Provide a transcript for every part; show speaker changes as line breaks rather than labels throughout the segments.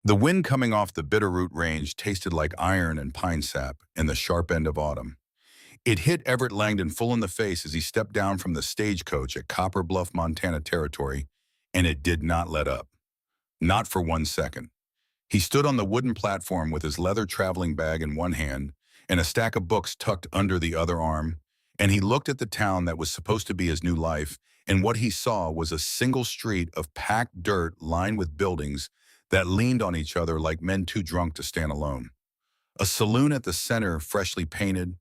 The wind coming off the Bitterroot Range tasted like iron and pine sap in the sharp end of autumn. It hit Everett Langdon full in the face as he stepped down from the stagecoach at Copper Bluff, Montana territory, and it did not let up. Not for 1 second. He stood on the wooden platform with his leather traveling bag in one hand and a stack of books tucked under the other arm, and he looked at the town that was supposed to be his new life, and what he saw was a single street of packed dirt lined with buildings that leaned on each other like men too drunk to stand alone. A saloon at the center freshly painted,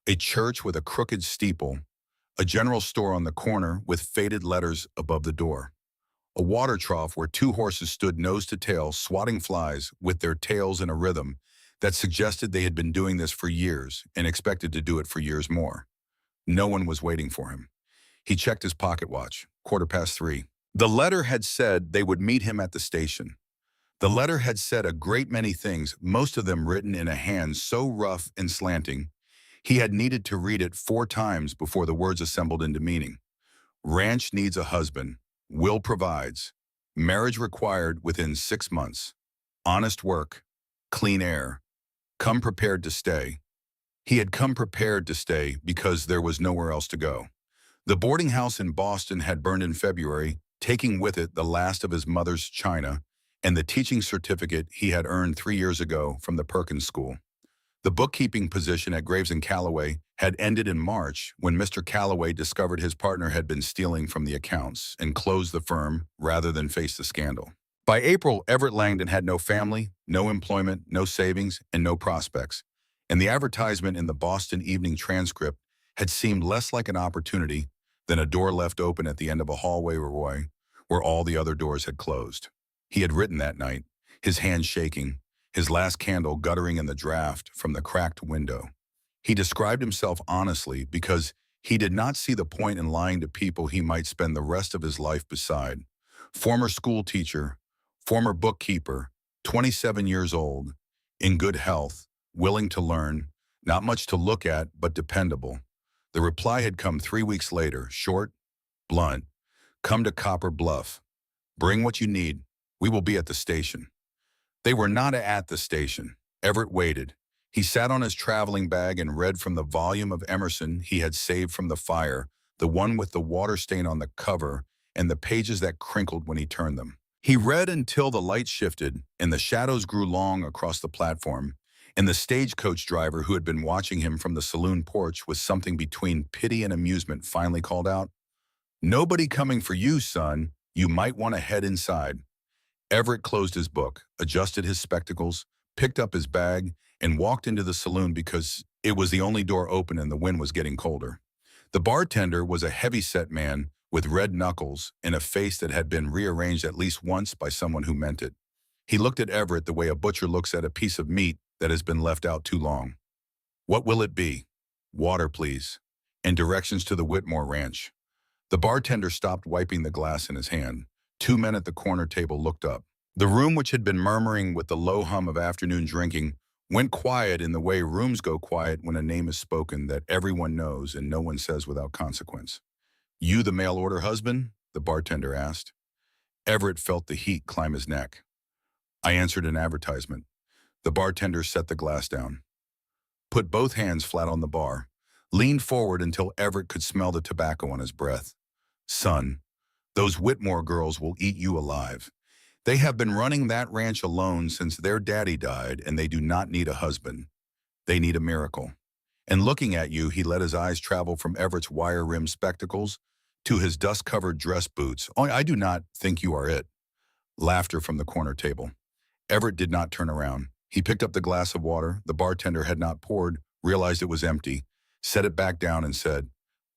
a church with a crooked steeple, a general store on the corner with faded letters above the door, a water trough where two horses stood nose to tail swatting flies with their tails in a rhythm that suggested they had been doing this for years and expected to do it for years more. No one was waiting for him. He checked his pocket watch, 3:15. The letter had said they would meet him at the station. The letter had said a great many things, most of them written in a hand so rough and slanting, he had needed to read it 4 times before the words assembled into meaning. Ranch needs a husband. Will provides. Marriage required within 6 months. Honest work. Clean air. Come prepared to stay. He had come prepared to stay because there was nowhere else to go. The boarding house in Boston had burned in February, taking with it the last of his mother's china and the teaching certificate he had earned 3 years ago from the Perkins School. The bookkeeping position at Graves and Calloway had ended in March when Mr. Calloway discovered his partner had been stealing from the accounts and closed the firm rather than face the scandal. By April, Everett Langdon had no family, no employment, no savings, and no prospects, and the advertisement in the Boston Evening Transcript had seemed less like an opportunity than a door left open at the end of a hallway where all the other doors had closed. He had written that night, his hand shaking, his last candle guttering in the draft from the cracked window. He described himself honestly because he did not see the point in lying to people he might spend the rest of his life beside. Former school teacher, former bookkeeper, 27 years old, in good health, willing to learn, not much to look at, but dependable. The reply had come 3 weeks later, short, blunt. Come to Copper Bluff. Bring what you need. We will be at the station. They were not at the station. Everett waited. He sat on his traveling bag and read from the volume of Emerson he had saved from the fire, the one with the water stain on the cover and the pages that crinkled when he turned them. He read until the light shifted and the shadows grew long across the platform, and the stagecoach driver who had been watching him from the saloon porch with something between pity and amusement finally called out, "Nobody coming for you, son. You might want to head inside." Everett closed his book, adjusted his spectacles, picked up his bag, and walked into the saloon because it was the only door open and the wind was getting colder. The bartender was a heavy-set man with red knuckles and a face that had been rearranged at least once by someone who meant it. He looked at Everett the way a butcher looks at a piece of meat that has been left out too long. "What will it be?" "Water, please." And directions to the Whitmore Ranch. The bartender stopped wiping the glass in his hand. 2 men at the corner table looked up. The room, which had been murmuring with the low hum of afternoon drinking, went quiet in the way rooms go quiet when a name is spoken that everyone knows and no one says without consequence. "You the mail-order husband?" the bartender asked. Everett felt the heat climb his neck. "I answered an advertisement." The bartender set the glass down, put both hands flat on the bar, leaned forward until Everett could smell the tobacco on his breath. "Son, those Whitmore girls will eat you alive. They have been running that ranch alone since their daddy died, and they do not need a husband. They need a miracle." And looking at you, he let his eyes travel from Everett's wire-rimmed spectacles to his dust-covered dress boots. "Oh, I do not think you are it." Laughter from the corner table. Everett did not turn around. He picked up the glass of water the bartender had not poured, realized it was empty, set it back down and said,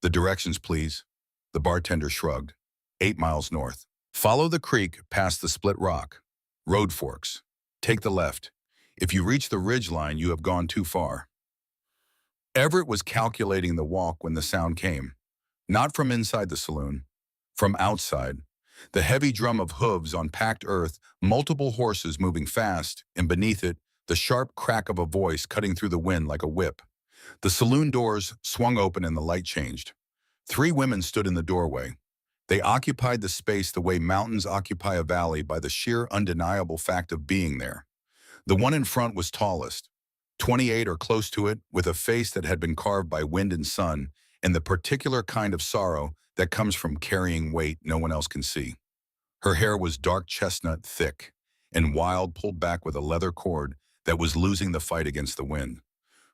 "The directions, please." The bartender shrugged. 8 miles north. Follow the creek past the split rock. Road forks. Take the left. If you reach the ridge line, you have gone too far. Everett was calculating the walk when the sound came. Not from inside the saloon. From outside. The heavy drum of hooves on packed earth, multiple horses moving fast, and beneath it, the sharp crack of a voice cutting through the wind like a whip. The saloon doors swung open and the light changed. 3 women stood in the doorway. They occupied the space the way mountains occupy a valley by the sheer undeniable fact of being there. The one in front was tallest, 28 or close to it, with a face that had been carved by wind and sun, and the particular kind of sorrow that comes from carrying weight no one else can see. Her hair was dark chestnut thick, and wild, pulled back with a leather cord that was losing the fight against the wind.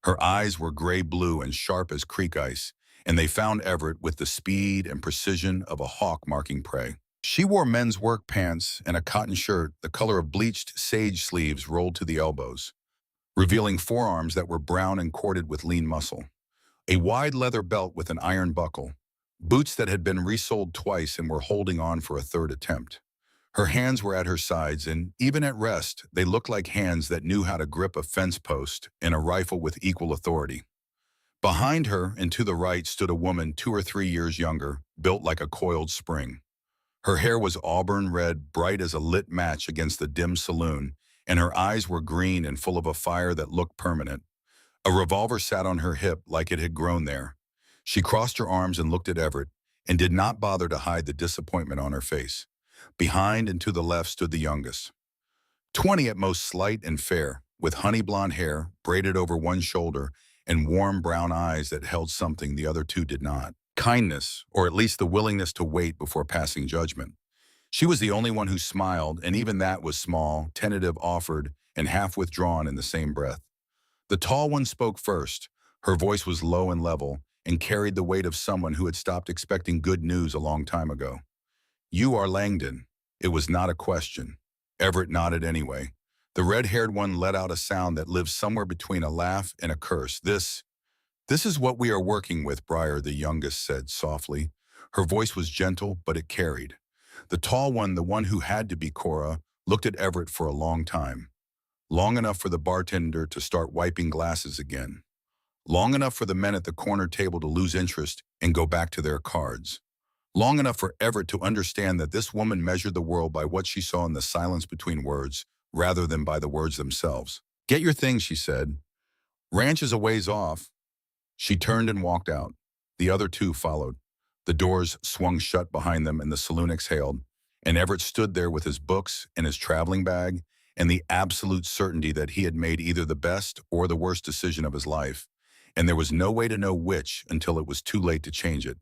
Her eyes were gray-blue and sharp as creek ice, and they found Everett with the speed and precision of a hawk marking prey. She wore men's work pants and a cotton shirt the color of bleached sage sleeves rolled to the elbows, revealing forearms that were brown and corded with lean muscle. A wide leather belt with an iron buckle, boots that had been resoled twice and were holding on for a third attempt. Her hands were at her sides, and even at rest, they looked like hands that knew how to grip a fence post and a rifle with equal authority. Behind her and to the right stood a woman 2 or 3 years younger, built like a coiled spring. Her hair was auburn red, bright as a lit match against the dim saloon, and her eyes were green and full of a fire that looked permanent. A revolver sat on her hip like it had grown there. She crossed her arms and looked at Everett, and did not bother to hide the disappointment on her face. Behind and to the left stood the youngest. 20 at most, slight and fair, with honey blonde hair braided over one shoulder and warm brown eyes that held something the other two did not. Kindness, or at least the willingness to wait before passing judgment. She was the only one who smiled, and even that was small, tentative, offered, and half withdrawn in the same breath. The tall one spoke first. Her voice was low and level, and carried the weight of someone who had stopped expecting good news a long time ago. "You are Langdon." It was not a question. Everett nodded anyway. The red-haired one let out a sound that lived somewhere between a laugh and a curse. This is what we are working with, Briar, the youngest said softly. Her voice was gentle, but it carried. The tall one, the one who had to be Cora, looked at Everett for a long time. Long enough for the bartender to start wiping glasses again. Long enough for the men at the corner table to lose interest and go back to their cards. Long enough for Everett to understand that this woman measured the world by what she saw in the silence between words, rather than by the words themselves. "Get your things," she said. "Ranch is a ways off." She turned and walked out. The other two followed. The doors swung shut behind them and the saloon exhaled, and Everett stood there with his books and his traveling bag and the absolute certainty that he had made either the best or the worst decision of his life, and there was no way to know which until it was too late to change it.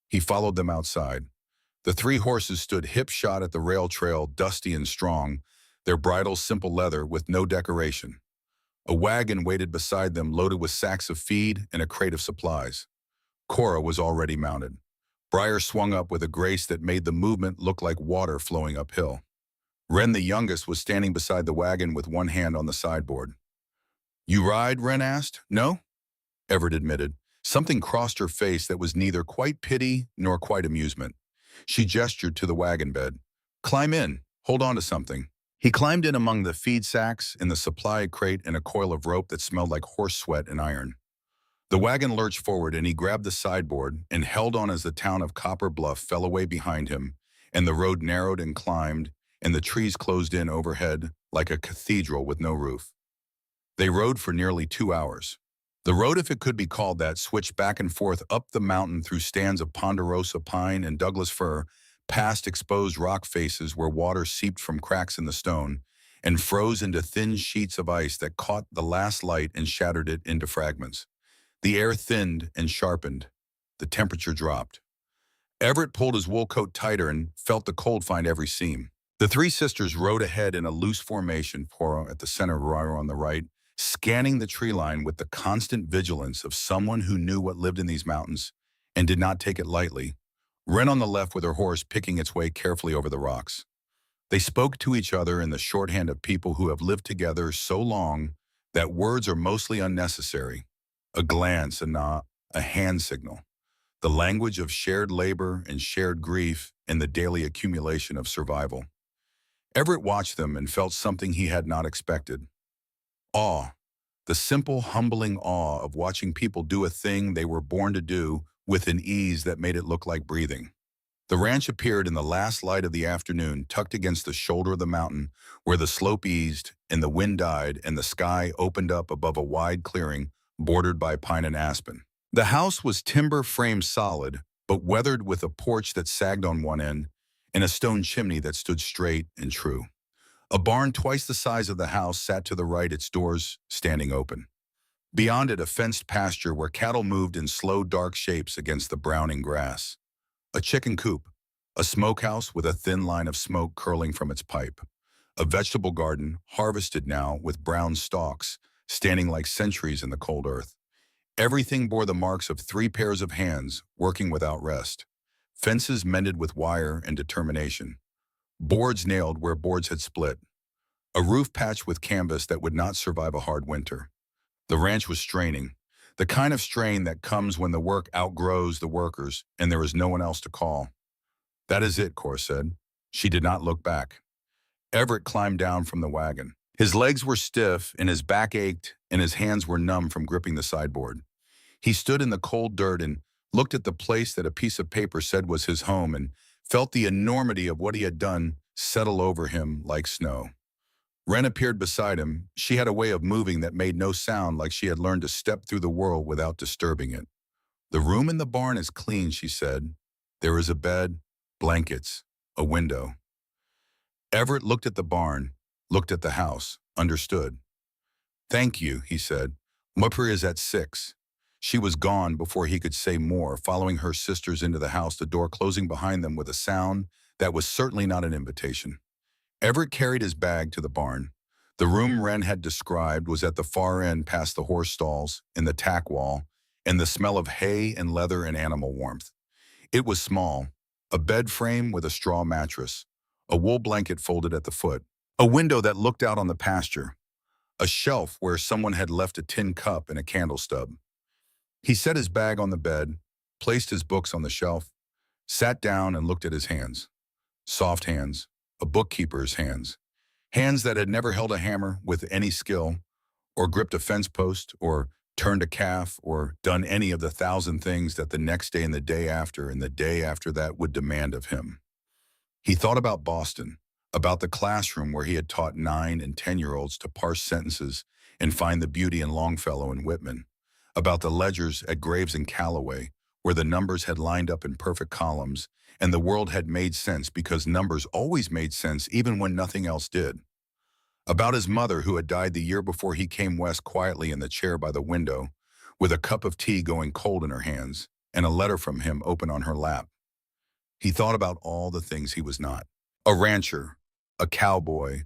He followed them outside. The 3 horses stood hip-shot at the rail trail, dusty and strong, their bridles simple leather with no decoration. A wagon waited beside them, loaded with sacks of feed and a crate of supplies. Cora was already mounted. Briar swung up with a grace that made the movement look like water flowing uphill. Wren, the youngest, was standing beside the wagon with one hand on the sideboard. "You ride?" Wren asked. "No?" Everett admitted. Something crossed her face that was neither quite pity nor quite amusement. She gestured to the wagon bed. "Climb in. Hold on to something." He climbed in among the feed sacks, in the supply crate, and a coil of rope that smelled like horse sweat and iron. The wagon lurched forward, and he grabbed the sideboard and held on as the town of Copper Bluff fell away behind him, and the road narrowed and climbed, and the trees closed in overhead like a cathedral with no roof. They rode for nearly 2 hours. The road, if it could be called that, switched back and forth up the mountain through stands of ponderosa pine and Douglas fir, past exposed rock faces where water seeped from cracks in the stone, and froze into thin sheets of ice that caught the last light and shattered it into fragments. The air thinned and sharpened. The temperature dropped. Everett pulled his wool coat tighter and felt the cold find every seam. The 3 sisters rode ahead in a loose formation, Cora at the center, Briar on the right, scanning the tree line with the constant vigilance of someone who knew what lived in these mountains and did not take it lightly. Wren on the left with her horse picking its way carefully over the rocks. They spoke to each other in the shorthand of people who have lived together so long that words are mostly unnecessary. A glance, a nod, a hand signal. The language of shared labor and shared grief and the daily accumulation of survival. Everett watched them and felt something he had not expected. Awe. The simple, humbling awe of watching people do a thing they were born to do with an ease that made it look like breathing. The ranch appeared in the last light of the afternoon, tucked against the shoulder of the mountain, where the slope eased and the wind died and the sky opened up above a wide clearing bordered by pine and aspen. The house was timber frame solid, but weathered with a porch that sagged on one end and a stone chimney that stood straight and true. A barn twice the size of the house sat to the right, its doors standing open. Beyond it, a fenced pasture where cattle moved in slow, dark shapes against the browning grass. A chicken coop, a smokehouse with a thin line of smoke curling from its pipe. A vegetable garden, harvested now with brown stalks, standing like centuries in the cold earth. Everything bore the marks of 3 pairs of hands, working without rest. Fences mended with wire and determination. Boards nailed where boards had split. A roof patched with canvas that would not survive a hard winter. The ranch was straining, the kind of strain that comes when the work outgrows the workers and there is no one else to call. That is it, Cora said. She did not look back. Everett climbed down from the wagon. His legs were stiff and his back ached and his hands were numb from gripping the sideboard. He stood in the cold dirt and looked at the place that a piece of paper said was his home and felt the enormity of what he had done settle over him like snow. Wren appeared beside him. She had a way of moving that made no sound, like she had learned to step through the world without disturbing it. "The room in the barn is clean," she said. "There is a bed, blankets, a window." Everett looked at the barn, looked at the house, understood. "Thank you," he said. "Mupper is at 6. She was gone before he could say more, following her sisters into the house, the door closing behind them with a sound that was certainly not an invitation. Everett carried his bag to the barn. The room Wren had described was at the far end, past the horse stalls, in the tack wall, and the smell of hay and leather and animal warmth. It was small, a bed frame with a straw mattress, a wool blanket folded at the foot, a window that looked out on the pasture, a shelf where someone had left a tin cup and a candle stub. He set his bag on the bed, placed his books on the shelf, sat down and looked at his hands. Soft hands, a bookkeeper's hands. Hands that had never held a hammer with any skill, or gripped a fence post, or turned a calf, or done any of the 1,000 things that the next day and the day after and the day after that would demand of him. He thought about Boston, about the classroom where he had taught 9 and 10-year-olds to parse sentences and find the beauty in Longfellow and Whitman, about the ledgers at Graves and Calloway, where the numbers had lined up in perfect columns, and the world had made sense because numbers always made sense even when nothing else did. About his mother, who had died the year before he came west, quietly in the chair by the window, with a cup of tea going cold in her hands, and a letter from him open on her lap. He thought about all the things he was not. A rancher, a cowboy,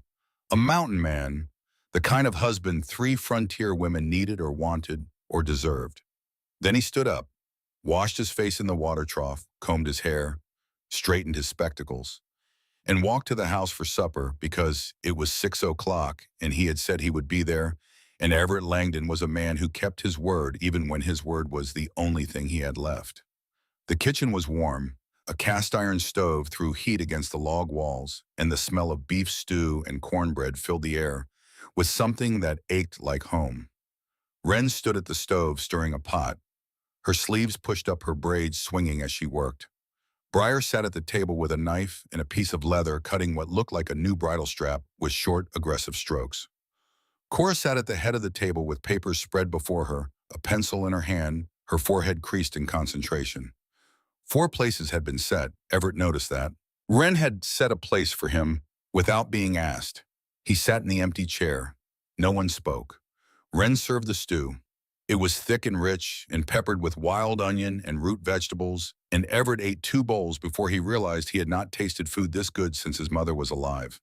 a mountain man, the kind of husband 3 frontier women needed or wanted or deserved. Then he stood up, washed his face in the water trough, combed his hair, straightened his spectacles, and walked to the house for supper because it was 6 o'clock and he had said he would be there, and Everett Langdon was a man who kept his word even when his word was the only thing he had left. The kitchen was warm. A cast-iron stove threw heat against the log walls, and the smell of beef stew and cornbread filled the air with something that ached like home. Wren stood at the stove stirring a pot, her sleeves pushed up, her braids swinging as she worked. Briar sat at the table with a knife and a piece of leather, cutting what looked like a new bridle strap with short, aggressive strokes. Cora sat at the head of the table with papers spread before her, a pencil in her hand, her forehead creased in concentration. 4 places had been set, Everett noticed that. Wren had set a place for him without being asked. He sat in the empty chair. No one spoke. Wren served the stew. It was thick and rich and peppered with wild onion and root vegetables, and Everett ate 2 bowls before he realized he had not tasted food this good since his mother was alive.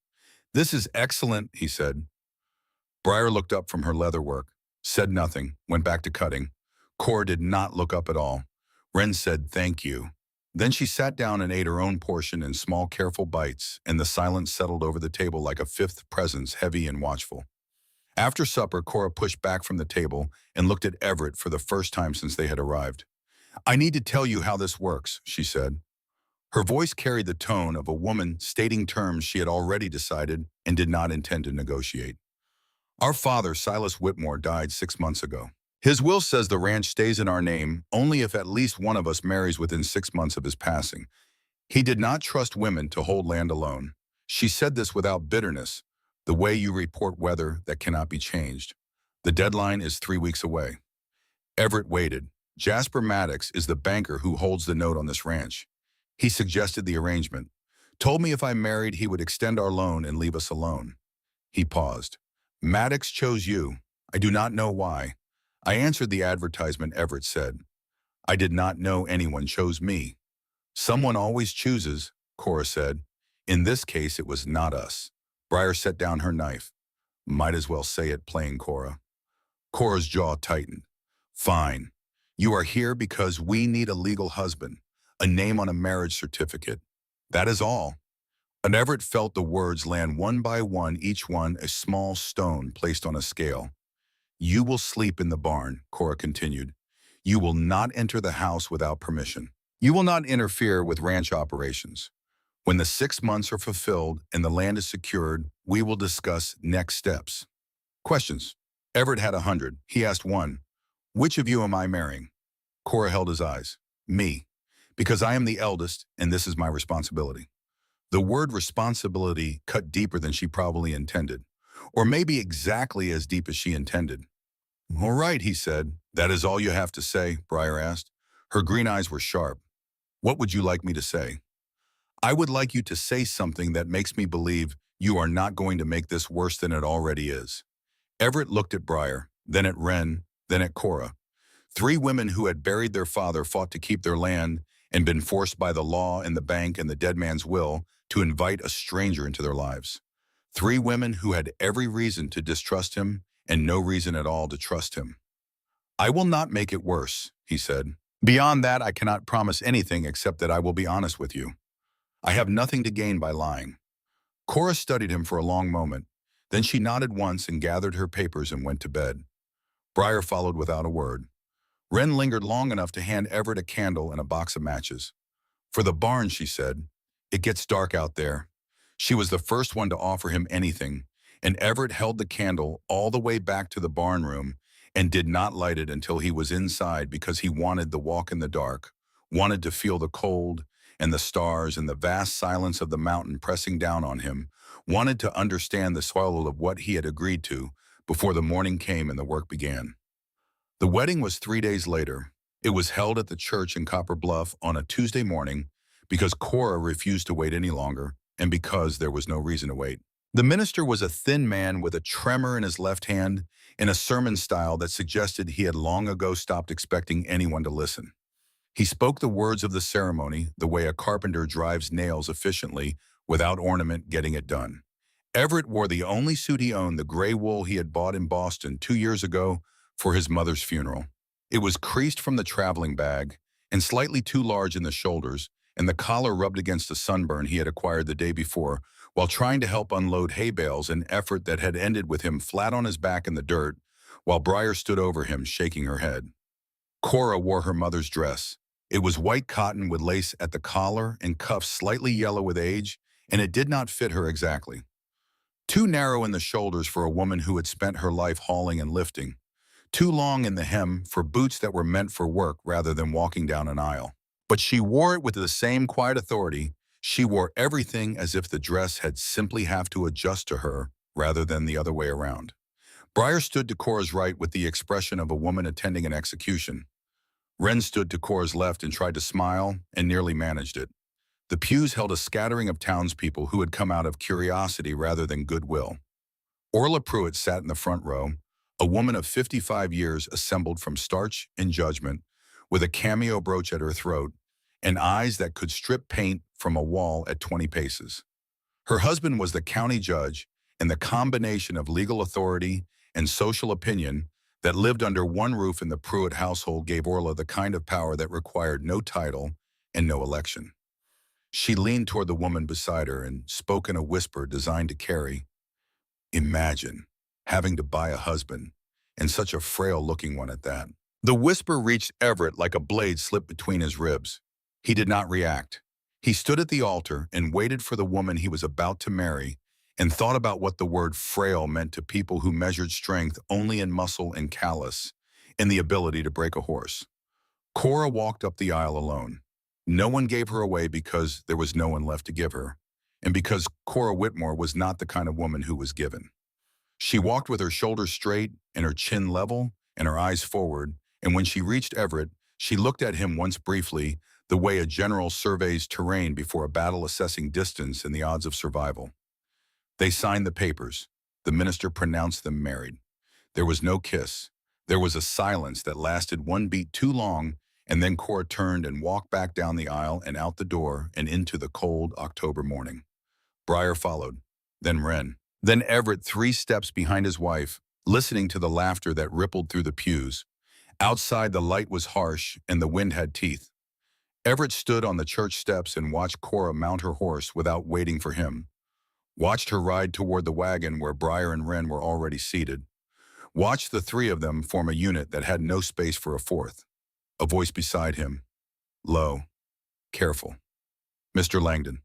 "This is excellent," he said. Briar looked up from her leather work, said nothing, went back to cutting. Cora did not look up at all. Wren said, "Thank you." Then she sat down and ate her own portion in small, careful bites, and the silence settled over the table like a 5th presence, heavy and watchful. After supper, Cora pushed back from the table and looked at Everett for the first time since they had arrived. "I need to tell you how this works," she said. Her voice carried the tone of a woman stating terms she had already decided and did not intend to negotiate. "Our father, Silas Whitmore, died 6 months ago. His will says the ranch stays in our name only if at least one of us marries within 6 months of his passing. He did not trust women to hold land alone." She said this without bitterness, the way you report weather that cannot be changed. "The deadline is 3 weeks away." Everett waited, Jasper Maddox is the banker who holds the note on this ranch. He suggested the arrangement. Told me if I married, he would extend our loan and leave us alone. He paused. Maddox chose you. I do not know why. I answered the advertisement, Everett said. I did not know anyone chose me. Someone always chooses, Cora said. In this case, it was not us. Briar set down her knife. Might as well say it plain, Cora. Cora's jaw tightened. Fine. You are here because we need a legal husband, a name on a marriage certificate. That is all. And Everett felt the words land one by one, each one a small stone placed on a scale. You will sleep in the barn, Cora continued. You will not enter the house without permission. You will not interfere with ranch operations. When the 6 months are fulfilled and the land is secured, we will discuss next steps. Questions. Everett had 100. He asked one. Which of you am I marrying? Cora held his eyes. Me. Because I am the eldest, and this is my responsibility. The word responsibility cut deeper than she probably intended, or maybe exactly as deep as she intended. All right, he said. That is all you have to say, Briar asked. Her green eyes were sharp. What would you like me to say? I would like you to say something that makes me believe you are not going to make this worse than it already is. Everett looked at Briar, then at Wren, then at Cora. 3 women who had buried their father fought to keep their land and been forced by the law and the bank and the dead man's will to invite a stranger into their lives. 3 women who had every reason to distrust him and no reason at all to trust him. I will not make it worse, he said. Beyond that, I cannot promise anything except that I will be honest with you. I have nothing to gain by lying. Cora studied him for a long moment. Then she nodded once and gathered her papers and went to bed. Briar followed without a word. Wren lingered long enough to hand Everett a candle and a box of matches. For the barn, she said. It gets dark out there. She was the first one to offer him anything, and Everett held the candle all the way back to the barn room and did not light it until he was inside because he wanted the walk in the dark, wanted to feel the cold and the stars and the vast silence of the mountain pressing down on him, wanted to understand the soil of what he had agreed to before the morning came and the work began. The wedding was 3 days later. It was held at the church in Copper Bluff on a Tuesday morning because Cora refused to wait any longer and because there was no reason to wait. The minister was a thin man with a tremor in his left hand in a sermon style that suggested he had long ago stopped expecting anyone to listen. He spoke the words of the ceremony the way a carpenter drives nails efficiently without ornament getting it done. Everett wore the only suit he owned, the gray wool he had bought in Boston 2 years ago for his mother's funeral. It was creased from the traveling bag and slightly too large in the shoulders, and the collar rubbed against a sunburn he had acquired the day before while trying to help unload hay bales, an effort that had ended with him flat on his back in the dirt while Briar stood over him, shaking her head. Cora wore her mother's dress. It was white cotton with lace at the collar and cuffs slightly yellow with age, and it did not fit her exactly. Too narrow in the shoulders for a woman who had spent her life hauling and lifting. Too long in the hem for boots that were meant for work rather than walking down an aisle. But she wore it with the same quiet authority. She wore everything as if the dress had simply have to adjust to her rather than the other way around. Briar stood to Cora's right with the expression of a woman attending an execution. Wren stood to Cora's left and tried to smile and nearly managed it. The pews held a scattering of townspeople who had come out of curiosity rather than goodwill. Orla Pruitt sat in the front row, a woman of 55 years assembled from starch and judgment, with a cameo brooch at her throat and eyes that could strip paint from a wall at 20 paces. Her husband was the county judge, and the combination of legal authority and social opinion that lived under one roof in the Pruitt household gave Orla the kind of power that required no title and no election. She leaned toward the woman beside her and spoke in a whisper designed to carry. Imagine having to buy a husband, and such a frail-looking one at that. The whisper reached Everett like a blade slipped between his ribs. He did not react. He stood at the altar and waited for the woman he was about to marry and thought about what the word frail meant to people who measured strength only in muscle and callus, in the ability to break a horse. Cora walked up the aisle alone. No one gave her away because there was no one left to give her, and because Cora Whitmore was not the kind of woman who was given. She walked with her shoulders straight and her chin level and her eyes forward, and when she reached Everett, She looked at him once briefly, the way a general surveys terrain before a battle, assessing distance and the odds of survival. They signed the papers. The minister pronounced them married. There was no kiss. There was a silence that lasted one beat too long, and then Cora turned and walked back down the aisle and out the door and into the cold October morning. Briar followed, then Wren, then Everett, 3 steps behind his wife, listening to the laughter that rippled through the pews. Outside, the light was harsh and the wind had teeth. Everett stood on the church steps and watched Cora mount her horse without waiting for him. Watched her ride toward the wagon where Briar and Wren were already seated. Watched the three of them form a unit that had no space for a fourth. A voice beside him. Low. Careful. Mr. Langdon.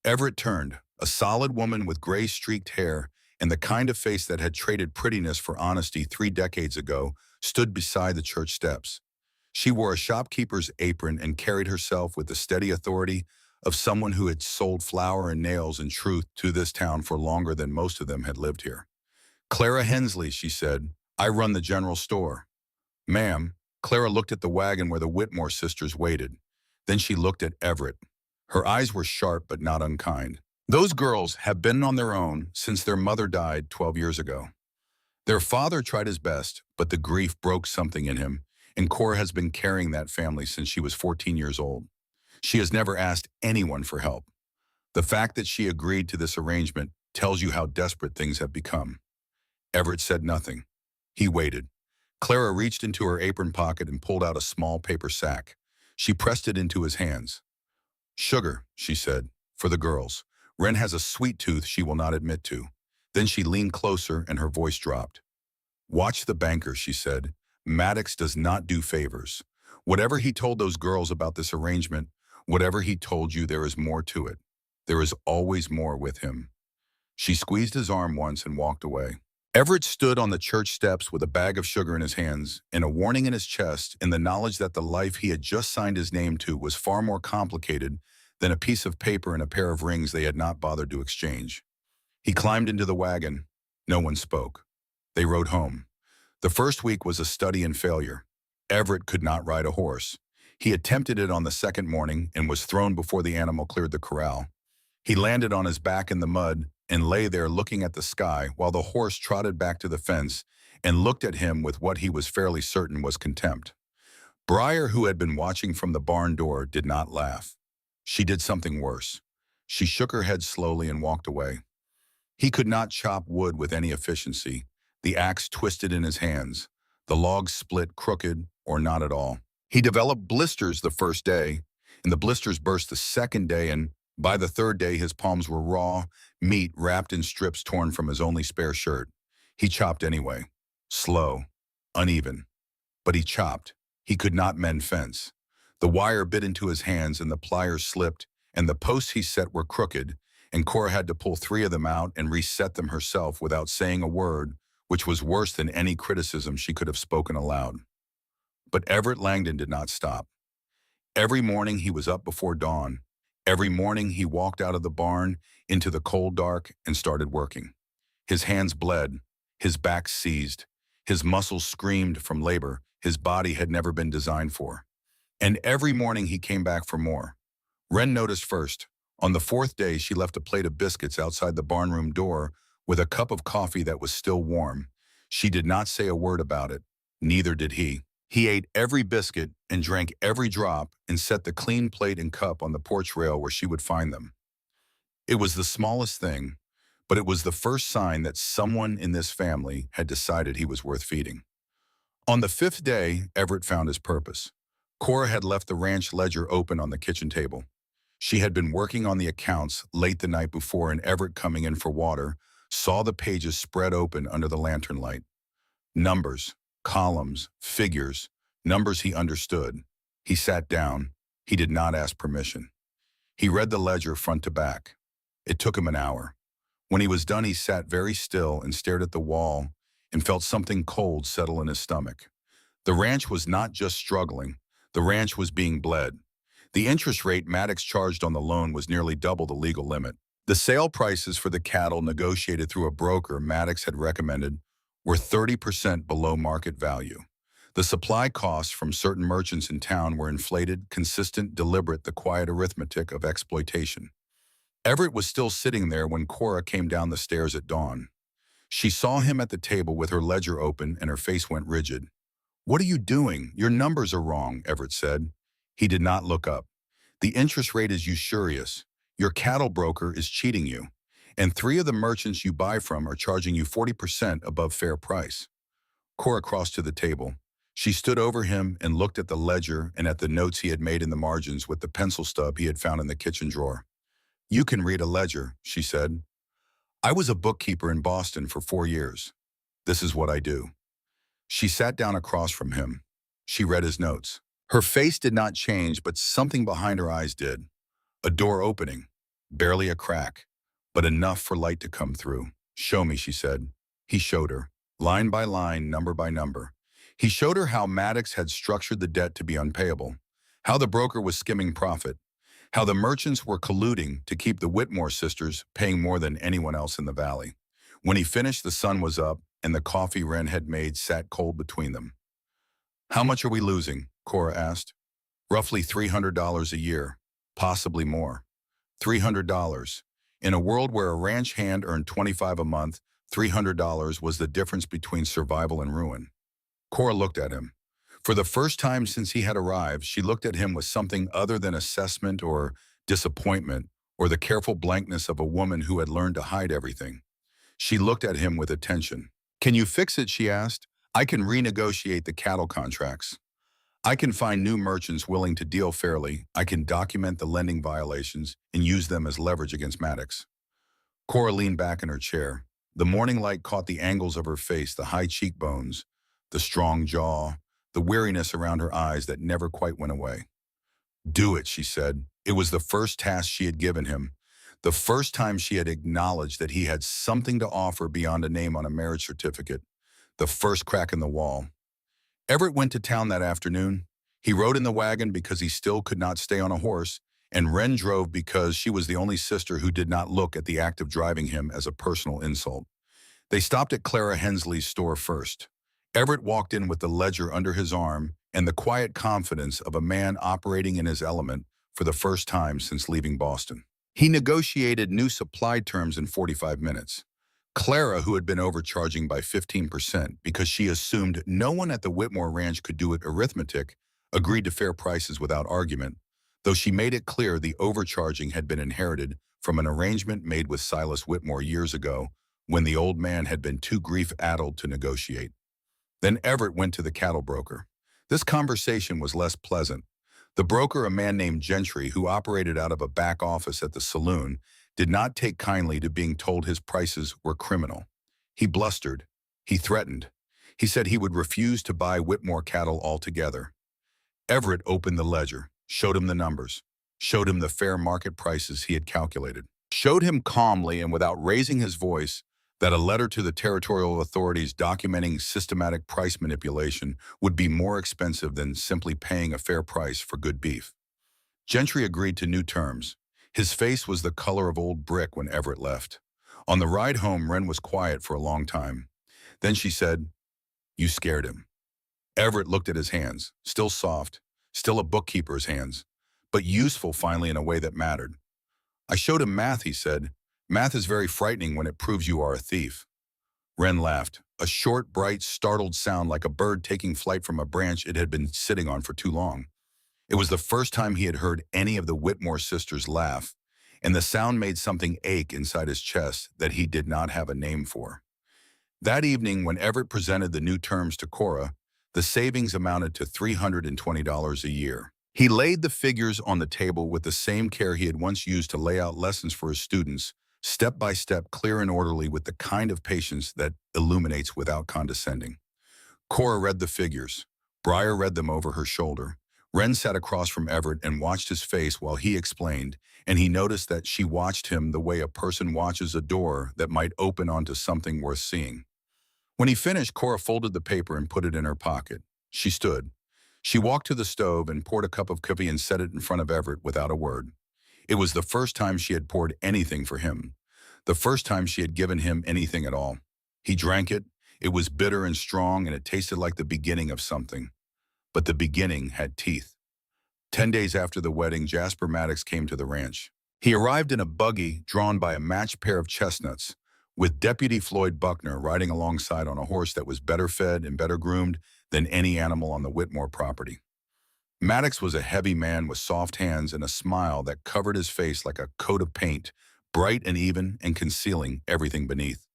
Everett turned. A solid woman with gray-streaked hair and the kind of face that had traded prettiness for honesty 3 decades ago stood beside the church steps. She wore a shopkeeper's apron and carried herself with the steady authority of someone who had sold flour and nails and truth to this town for longer than most of them had lived here. Clara Hensley, she said, I run the general store. Ma'am. Clara looked at the wagon where the Whitmore sisters waited. Then she looked at Everett. Her eyes were sharp but not unkind. Those girls have been on their own since their mother died 12 years ago. Their father tried his best, but the grief broke something in him, and Cora has been carrying that family since she was 14 years old. She has never asked anyone for help. The fact that she agreed to this arrangement tells you how desperate things have become. Everett said nothing. He waited. Clara reached into her apron pocket and pulled out a small paper sack. She pressed it into his hands. Sugar, she said, for the girls. Wren has a sweet tooth she will not admit to. Then she leaned closer and her voice dropped. Watch the banker, she said. Maddox does not do favors. Whatever he told those girls about this arrangement, whatever he told you, there is more to it. There is always more with him. She squeezed his arm once and walked away. Everett stood on the church steps with a bag of sugar in his hands and a warning in his chest, in the knowledge that the life he had just signed his name to was far more complicated than a piece of paper and a pair of rings they had not bothered to exchange. He climbed into the wagon. No one spoke. They rode home. The first week was a study in failure. Everett could not ride a horse. He attempted it on the second morning and was thrown before the animal cleared the corral. He landed on his back in the mud and lay there looking at the sky while the horse trotted back to the fence and looked at him with what he was fairly certain was contempt. Briar, who had been watching from the barn door, did not laugh. She did something worse. She shook her head slowly and walked away. He could not chop wood with any efficiency. The axe twisted in his hands. The logs split crooked or not at all. He developed blisters the first day, and the blisters burst the second day, and by the third day his palms were raw, meat wrapped in strips torn from his only spare shirt. He chopped anyway. Slow, uneven. But he chopped. He could not mend fence. The wire bit into his hands and the pliers slipped, and the posts he set were crooked, and Cora had to pull 3 of them out and reset them herself without saying a word, which was worse than any criticism she could have spoken aloud. But Everett Langdon did not stop. Every morning he was up before dawn. Every morning he walked out of the barn into the cold dark and started working. His hands bled, his back seized, his muscles screamed from labor his body had never been designed for. And every morning he came back for more. Wren noticed first. On the 4th day, she left a plate of biscuits outside the barnroom door with a cup of coffee that was still warm. She did not say a word about it. Neither did he. He ate every biscuit and drank every drop and set the clean plate and cup on the porch rail where she would find them. It was the smallest thing, but it was the first sign that someone in this family had decided he was worth feeding. On the 5th day, Everett found his purpose. Cora had left the ranch ledger open on the kitchen table. She had been working on the accounts late the night before, and Everett, coming in for water, saw the pages spread open under the lantern light. Numbers, columns, figures, numbers he understood. He sat down. He did not ask permission. He read the ledger front to back. It took him an hour. When he was done, he sat very still and stared at the wall and felt something cold settle in his stomach. The ranch was not just struggling. The ranch was being bled. The interest rate Maddox charged on the loan was nearly double the legal limit. The sale prices for the cattle negotiated through a broker Maddox had recommended were 30% below market value. The supply costs from certain merchants in town were inflated, consistent, deliberate, the quiet arithmetic of exploitation. Everett was still sitting there when Cora came down the stairs at dawn. She saw him at the table with her ledger open and her face went rigid. "What are you doing? Your numbers are wrong," Everett said. He did not look up. "The interest rate is usurious. Your cattle broker is cheating you. And 3 of the merchants you buy from are charging you 40% above fair price." Cora crossed to the table. She stood over him and looked at the ledger and at the notes he had made in the margins with the pencil stub he had found in the kitchen drawer. "You can read a ledger," she said. "I was a bookkeeper in Boston for 4 years. This is what I do." She sat down across from him. She read his notes. Her face did not change, but something behind her eyes did. A door opening. Barely a crack, but enough for light to come through. "Show me," she said. He showed her, line by line, number by number. He showed her how Maddox had structured the debt to be unpayable, how the broker was skimming profit, how the merchants were colluding to keep the Whitmore sisters paying more than anyone else in the valley. When he finished, the sun was up, and the coffee Wren had made sat cold between them. "How much are we losing?" Cora asked. "Roughly $300 a year, possibly more." $300. In a world where a ranch hand earned $25 a month, $300 was the difference between survival and ruin. Cora looked at him. For the first time since he had arrived, she looked at him with something other than assessment or disappointment or the careful blankness of a woman who had learned to hide everything. She looked at him with attention. "Can you fix it?" she asked. "I can renegotiate the cattle contracts. I can find new merchants willing to deal fairly. I can document the lending violations and use them as leverage against Maddox." Cora leaned back in her chair. The morning light caught the angles of her face, the high cheekbones, the strong jaw, the weariness around her eyes that never quite went away. "Do it," she said. It was the first task she had given him, the first time she had acknowledged that he had something to offer beyond a name on a marriage certificate, the first crack in the wall. Everett went to town that afternoon. He rode in the wagon because he still could not stay on a horse, and Wren drove because she was the only sister who did not look at the act of driving him as a personal insult. They stopped at Clara Hensley's store first. Everett walked in with the ledger under his arm and the quiet confidence of a man operating in his element for the first time since leaving Boston. He negotiated new supply terms in 45 minutes. Clara, who had been overcharging by 15% because she assumed no one at the Whitmore Ranch could do it arithmetic, agreed to fair prices without argument, though she made it clear the overcharging had been inherited from an arrangement made with Silas Whitmore years ago when the old man had been too grief-addled to negotiate. Then Everett went to the cattle broker. This conversation was less pleasant. The broker, a man named Gentry, who operated out of a back office at the saloon, did not take kindly to being told his prices were criminal. He blustered. He threatened. He said he would refuse to buy Whitmore cattle altogether. Everett opened the ledger, showed him the numbers, showed him the fair market prices he had calculated, showed him calmly and without raising his voice that a letter to the territorial authorities documenting systematic price manipulation would be more expensive than simply paying a fair price for good beef. Gentry agreed to new terms. His face was the color of old brick when Everett left. On the ride home, Wren was quiet for a long time. Then she said, "You scared him." Everett looked at his hands, still soft, still a bookkeeper's hands, but useful finally in a way that mattered. "I showed him math," he said. "Math is very frightening when it proves you are a thief." Wren laughed, a short, bright, startled sound like a bird taking flight from a branch it had been sitting on for too long. It was the first time he had heard any of the Whitmore sisters laugh, and the sound made something ache inside his chest that he did not have a name for. That evening, when Everett presented the new terms to Cora, the savings amounted to $320 a year. He laid the figures on the table with the same care he had once used to lay out lessons for his students, step by step, clear and orderly, with the kind of patience that illuminates without condescending. Cora read the figures. Briar read them over her shoulder. Wren sat across from Everett and watched his face while he explained, and he noticed that she watched him the way a person watches a door that might open onto something worth seeing. When he finished, Cora folded the paper and put it in her pocket. She stood. She walked to the stove and poured a cup of coffee and set it in front of Everett without a word. It was the first time she had poured anything for him, the first time she had given him anything at all. He drank it, It was bitter and strong, and it tasted like the beginning of something. But the beginning had teeth. 10 days after the wedding, Jasper Maddox came to the ranch. He arrived in a buggy drawn by a matched pair of chestnuts, with Deputy Floyd Buckner riding alongside on a horse that was better fed and better groomed than any animal on the Whitmore property. Maddox was a heavy man with soft hands and a smile that covered his face like a coat of paint, bright and even and concealing everything beneath.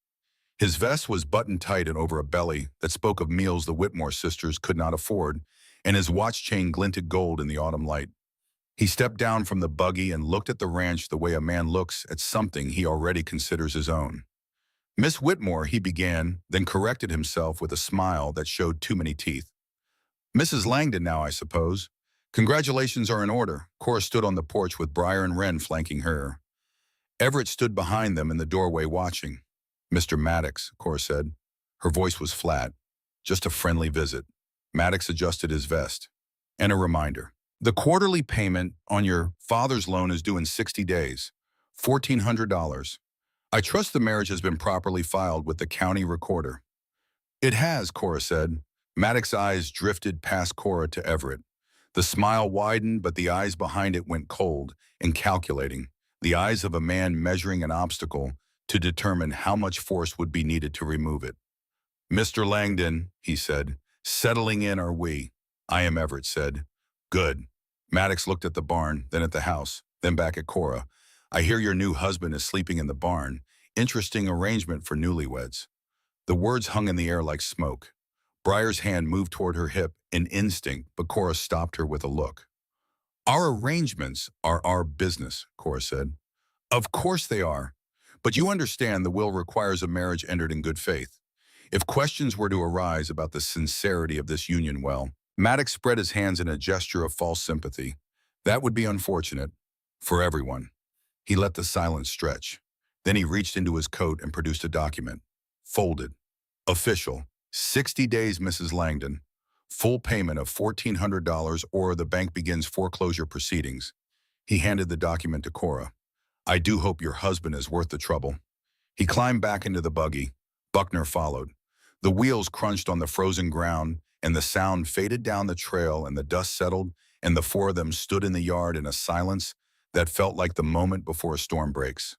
His vest was buttoned tight and over a belly that spoke of meals the Whitmore sisters could not afford, and his watch chain glinted gold in the autumn light. He stepped down from the buggy and looked at the ranch the way a man looks at something he already considers his own. "Miss Whitmore," he began, then corrected himself with a smile that showed too many teeth. "Mrs. Langdon now, I suppose. Congratulations are in order." Cora stood on the porch with Briar and Wren flanking her. Everett stood behind them in the doorway watching. "Mr. Maddox," Cora said. Her voice was flat. "Just a friendly visit." Maddox adjusted his vest. "And a reminder. The quarterly payment on your father's loan is due in 60 days. $1,400. I trust the marriage has been properly filed with the county recorder." "It has," Cora said. Maddox's eyes drifted past Cora to Everett. The smile widened, but the eyes behind it went cold and calculating, the eyes of a man measuring an obstacle to determine how much force would be needed to remove it. "Mr. Langdon," he said, "settling in are we?" "I am," Everett said. "Good." Maddox looked at the barn, then at the house, then back at Cora. "I hear your new husband is sleeping in the barn. Interesting arrangement for newlyweds." The words hung in the air like smoke. Briar's hand moved toward her hip in instinct, but Cora stopped her with a look. "Our arrangements are our business," Cora said. "Of course they are. But you understand the will requires a marriage entered in good faith. If questions were to arise about the sincerity of this union, well," Maddox spread his hands in a gesture of false sympathy. "That would be unfortunate. For everyone." He let the silence stretch. Then he reached into his coat and produced a document. Folded. Official. 60 days, Mrs. Langdon. Full payment of $1,400 or the bank begins foreclosure proceedings. He handed the document to Cora. "I do hope your husband is worth the trouble." He climbed back into the buggy. Buckner followed. The wheels crunched on the frozen ground, and the sound faded down the trail, and the dust settled, and the four of them stood in the yard in a silence that felt like the moment before a storm breaks.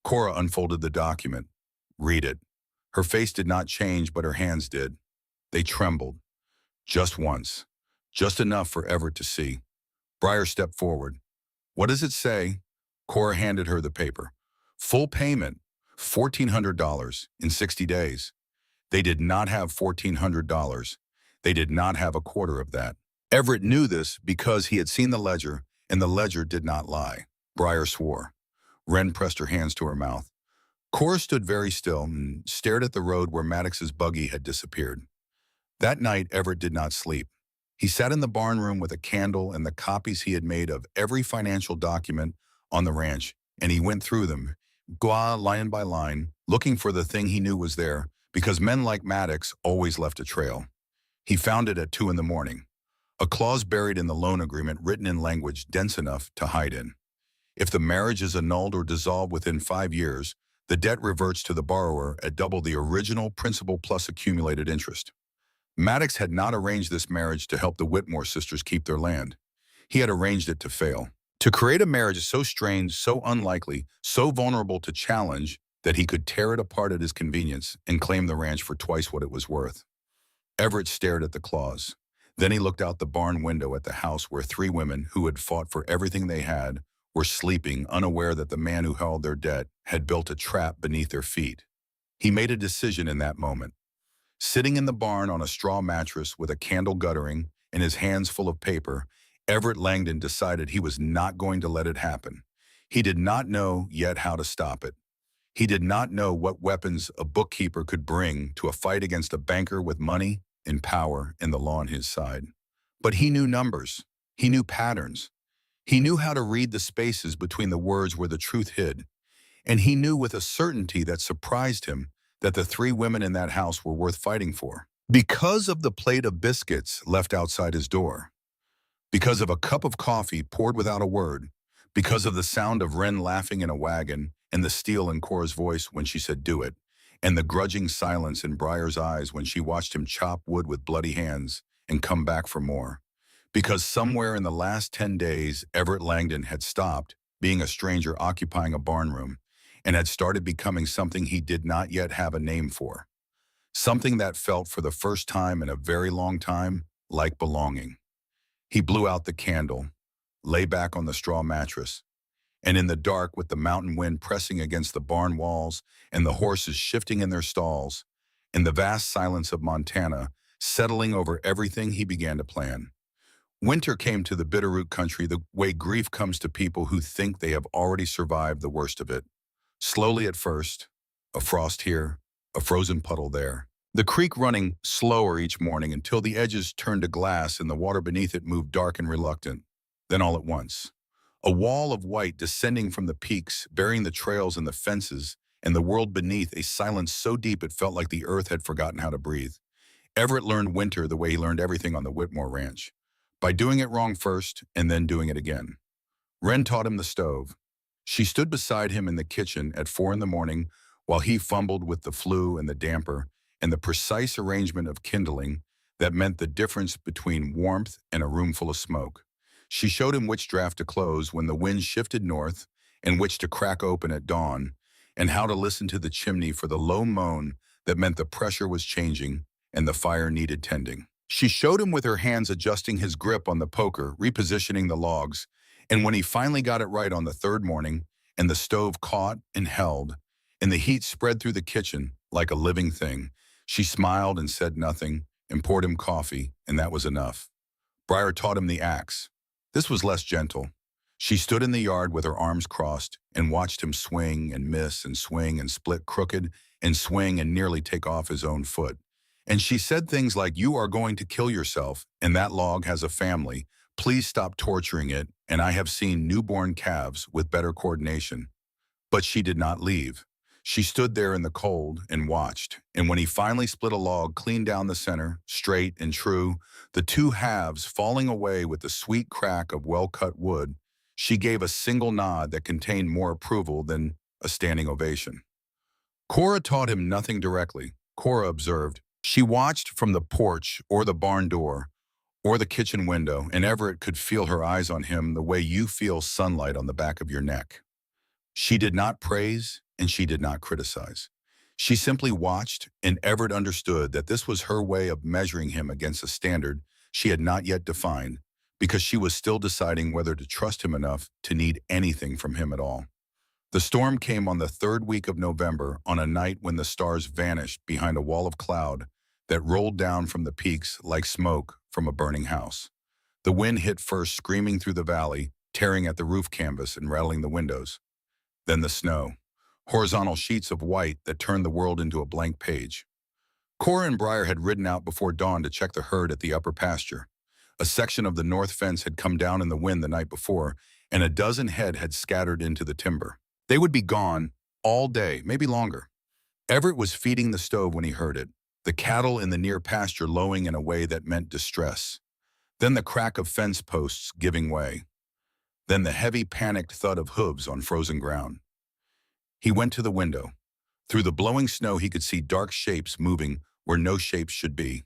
Cora unfolded the document. "Read it." Her face did not change, but her hands did. They trembled. Just once. Just enough for Everett to see. Briar stepped forward. "What does it say?" Cora handed her the paper. "Full payment, $1,400 in 60 days. They did not have $1,400. They did not have a quarter of that. Everett knew this because he had seen the ledger, and the ledger did not lie. Briar swore. Wren pressed her hands to her mouth. Cora stood very still and stared at the road where Maddox's buggy had disappeared. That night, Everett did not sleep. He sat in the barn room with a candle and the copies he had made of every financial document on the ranch, and he went through them, line by line, looking for the thing he knew was there, because men like Maddox always left a trail. He found it at 2 in the morning. A clause buried in the loan agreement written in language dense enough to hide in. If the marriage is annulled or dissolved within 5 years, the debt reverts to the borrower at double the original principal plus accumulated interest. Maddox had not arranged this marriage to help the Whitmore sisters keep their land. He had arranged it to fail. To create a marriage so strange, so unlikely, so vulnerable to challenge that he could tear it apart at his convenience and claim the ranch for twice what it was worth. Everett stared at the clause. Then he looked out the barn window at the house where 3 women who had fought for everything they had were sleeping, unaware that the man who held their debt had built a trap beneath their feet. He made a decision in that moment. Sitting in the barn on a straw mattress with a candle guttering and his hands full of paper, Everett Langdon decided he was not going to let it happen. He did not know yet how to stop it. He did not know what weapons a bookkeeper could bring to a fight against a banker with money and power and the law on his side. But he knew numbers. He knew patterns. He knew how to read the spaces between the words where the truth hid. And he knew with a certainty that surprised him that the 3 women in that house were worth fighting for. Because of the plate of biscuits left outside his door. Because of a cup of coffee poured without a word. Because of the sound of Wren laughing in a wagon and the steel in Cora's voice when she said, "Do it." and the grudging silence in Briar's eyes when she watched him chop wood with bloody hands and come back for more. Because somewhere in the last 10 days, Everett Langdon had stopped being a stranger occupying a barn room and had started becoming something he did not yet have a name for. Something that felt for the first time in a very long time like belonging. He blew out the candle, lay back on the straw mattress, and in the dark with the mountain wind pressing against the barn walls and the horses shifting in their stalls, in the vast silence of Montana settling over everything, he began to plan. Winter came to the Bitterroot country the way grief comes to people who think they have already survived the worst of it. Slowly at first, a frost here, a frozen puddle there. The creek running slower each morning until the edges turned to glass and the water beneath it moved dark and reluctant. Then all at once, a wall of white descending from the peaks, burying the trails and the fences, and the world beneath, a silence so deep it felt like the earth had forgotten how to breathe. Everett learned winter the way he learned everything on the Whitmore Ranch, by doing it wrong first and then doing it again. Wren taught him the stove. She stood beside him in the kitchen at 4 in the morning while he fumbled with the flue and the damper and the precise arrangement of kindling that meant the difference between warmth and a room full of smoke. She showed him which draft to close when the wind shifted north and which to crack open at dawn, and how to listen to the chimney for the low moan that meant the pressure was changing and the fire needed tending. She showed him with her hands adjusting his grip on the poker, repositioning the logs, and when he finally got it right on the third morning, and the stove caught and held, and the heat spread through the kitchen like a living thing, she smiled and said nothing, and poured him coffee, and that was enough. Briar taught him the axe. This was less gentle. She stood in the yard with her arms crossed and watched him swing and miss and swing and split crooked and swing and nearly take off his own foot. And she said things like, "You are going to kill yourself, and that log has a family. Please stop torturing it, and I have seen newborn calves with better coordination." But she did not leave. She stood there in the cold and watched, and when he finally split a log clean down the center, straight and true, the two halves falling away with the sweet crack of well-cut wood, she gave a single nod that contained more approval than a standing ovation. Cora taught him nothing directly. Cora observed. She watched from the porch or the barn door or the kitchen window, and Everett could feel her eyes on him the way you feel sunlight on the back of your neck. She did not praise and she did not criticize. She simply watched, and Everett understood that this was her way of measuring him against a standard she had not yet defined, because she was still deciding whether to trust him enough to need anything from him at all. The storm came on the third week of November, on a night when the stars vanished behind a wall of cloud that rolled down from the peaks like smoke from a burning house. The wind hit first, screaming through the valley, tearing at the roof canvas and rattling the windows. Then the snow, horizontal sheets of white that turned the world into a blank page. Cora and Briar had ridden out before dawn to check the herd at the upper pasture. A section of the north fence had come down in the wind the night before, and a dozen head had scattered into the timber. They would be gone all day, maybe longer. Everett was feeding the stove when he heard it, the cattle in the near pasture lowing in a way that meant distress. Then the crack of fence posts giving way. Then the heavy, panicked thud of hooves on frozen ground. He went to the window. Through the blowing snow, he could see dark shapes moving where no shapes should be.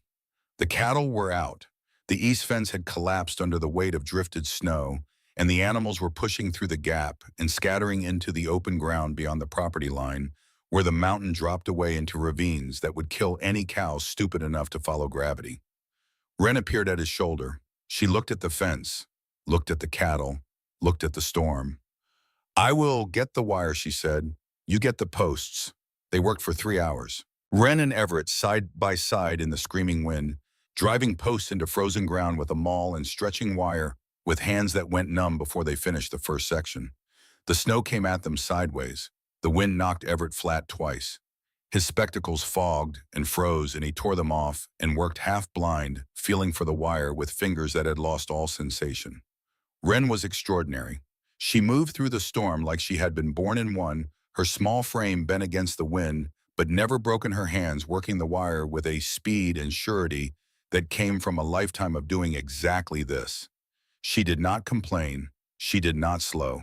The cattle were out. The east fence had collapsed under the weight of drifted snow, and the animals were pushing through the gap and scattering into the open ground beyond the property line, where the mountain dropped away into ravines that would kill any cow stupid enough to follow gravity. Wren appeared at his shoulder. She looked at the fence, looked at the cattle, looked at the storm. "I will get the wire," she said. "You get the posts." They worked for 3 hours. Wren and Everett side by side in the screaming wind, driving posts into frozen ground with a maul and stretching wire with hands that went numb before they finished the first section. The snow came at them sideways. The wind knocked Everett flat twice. His spectacles fogged and froze, and he tore them off and worked half blind, feeling for the wire with fingers that had lost all sensation. Wren was extraordinary. She moved through the storm like she had been born in one, her small frame bent against the wind, but never broken her hands working the wire with a speed and surety that came from a lifetime of doing exactly this. She did not complain. She did not slow.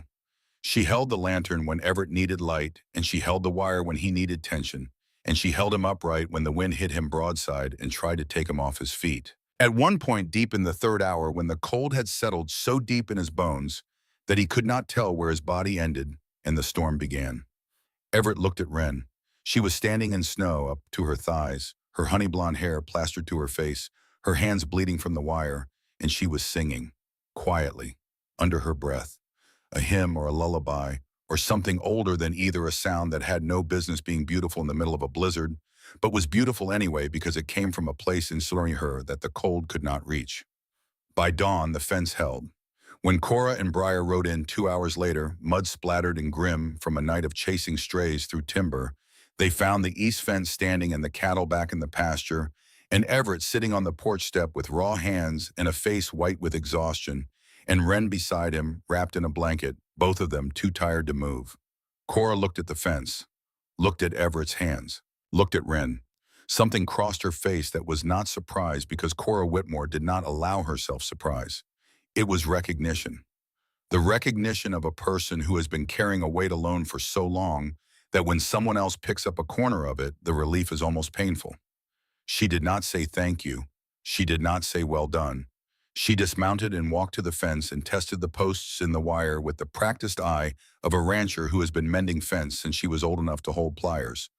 She held the lantern when Everett needed light, and she held the wire when he needed tension. and she held him upright when the wind hit him broadside and tried to take him off his feet. At one point deep in the third hour, when the cold had settled so deep in his bones that he could not tell where his body ended and the storm began, Everett looked at Wren. She was standing in snow up to her thighs, her honey blonde hair plastered to her face, her hands bleeding from the wire, and she was singing, quietly, under her breath, a hymn or a lullaby, or something older than either, a sound that had no business being beautiful in the middle of a blizzard, but was beautiful anyway because it came from a place insulating her that the cold could not reach. By dawn, the fence held. When Cora and Briar rode in 2 hours later, mud-splattered and grim from a night of chasing strays through timber, they found the east fence standing and the cattle back in the pasture, and Everett sitting on the porch step with raw hands and a face white with exhaustion, and Wren beside him, wrapped in a blanket, both of them too tired to move. Cora looked at the fence, looked at Everett's hands, looked at Wren. Something crossed her face that was not surprise, because Cora Whitmore did not allow herself surprise. It was recognition. The recognition of a person who has been carrying a weight alone for so long that when someone else picks up a corner of it, the relief is almost painful. She did not say thank you. She did not say well done. She dismounted and walked to the fence and tested the posts in the wire with the practiced eye of a rancher who has been mending fence since she was old enough to hold pliers.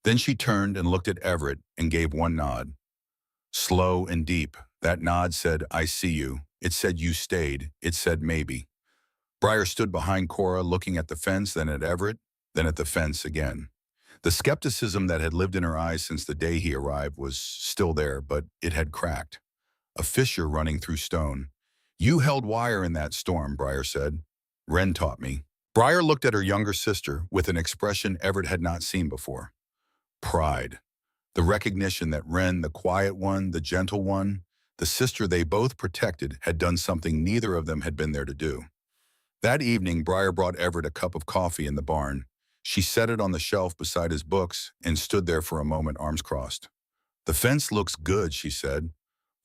Then she turned and looked at Everett and gave one nod. Slow and deep, that nod said, "I see you." It said you stayed. It said maybe. Briar stood behind Cora, looking at the fence, then at Everett, then at the fence again. The skepticism that had lived in her eyes since the day he arrived was still there, but it had cracked. A fissure running through stone. "You held wire in that storm," Briar said. "Wren taught me." Briar looked at her younger sister with an expression Everett had not seen before. Pride. The recognition that Wren, the quiet one, the gentle one, the sister they both protected, had done something neither of them had been there to do. That evening, Briar brought Everett a cup of coffee in the barn. She set it on the shelf beside his books and stood there for a moment, arms crossed. "The fence looks good," she said,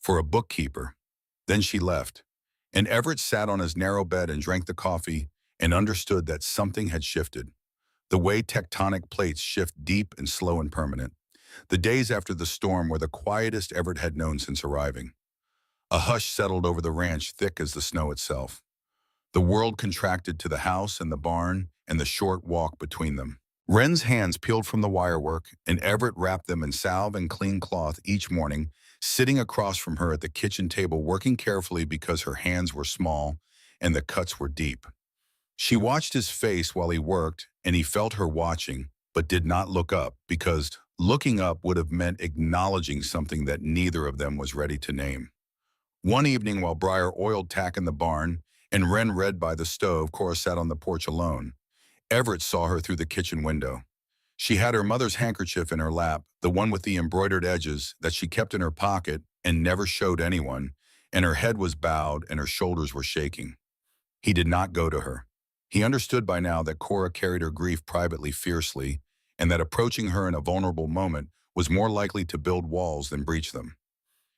"for a bookkeeper." Then she left, and Everett sat on his narrow bed and drank the coffee and understood that something had shifted. The way tectonic plates shift, deep and slow and permanent. The days after the storm were the quietest Everett had known since arriving. A hush settled over the ranch, thick as the snow itself. The world contracted to the house and the barn and the short walk between them. Wren's hands peeled from the wirework, and Everett wrapped them in salve and clean cloth each morning, sitting across from her at the kitchen table, working carefully because her hands were small and the cuts were deep. She watched his face while he worked, and he felt her watching, but did not look up, because looking up would have meant acknowledging something that neither of them was ready to name. One evening, while Briar oiled tack in the barn and Wren read by the stove, Cora sat on the porch alone. Everett saw her through the kitchen window. She had her mother's handkerchief in her lap, the one with the embroidered edges that she kept in her pocket and never showed anyone, and her head was bowed and her shoulders were shaking. He did not go to her. He understood by now that Cora carried her grief privately fiercely, and that approaching her in a vulnerable moment was more likely to build walls than breach them.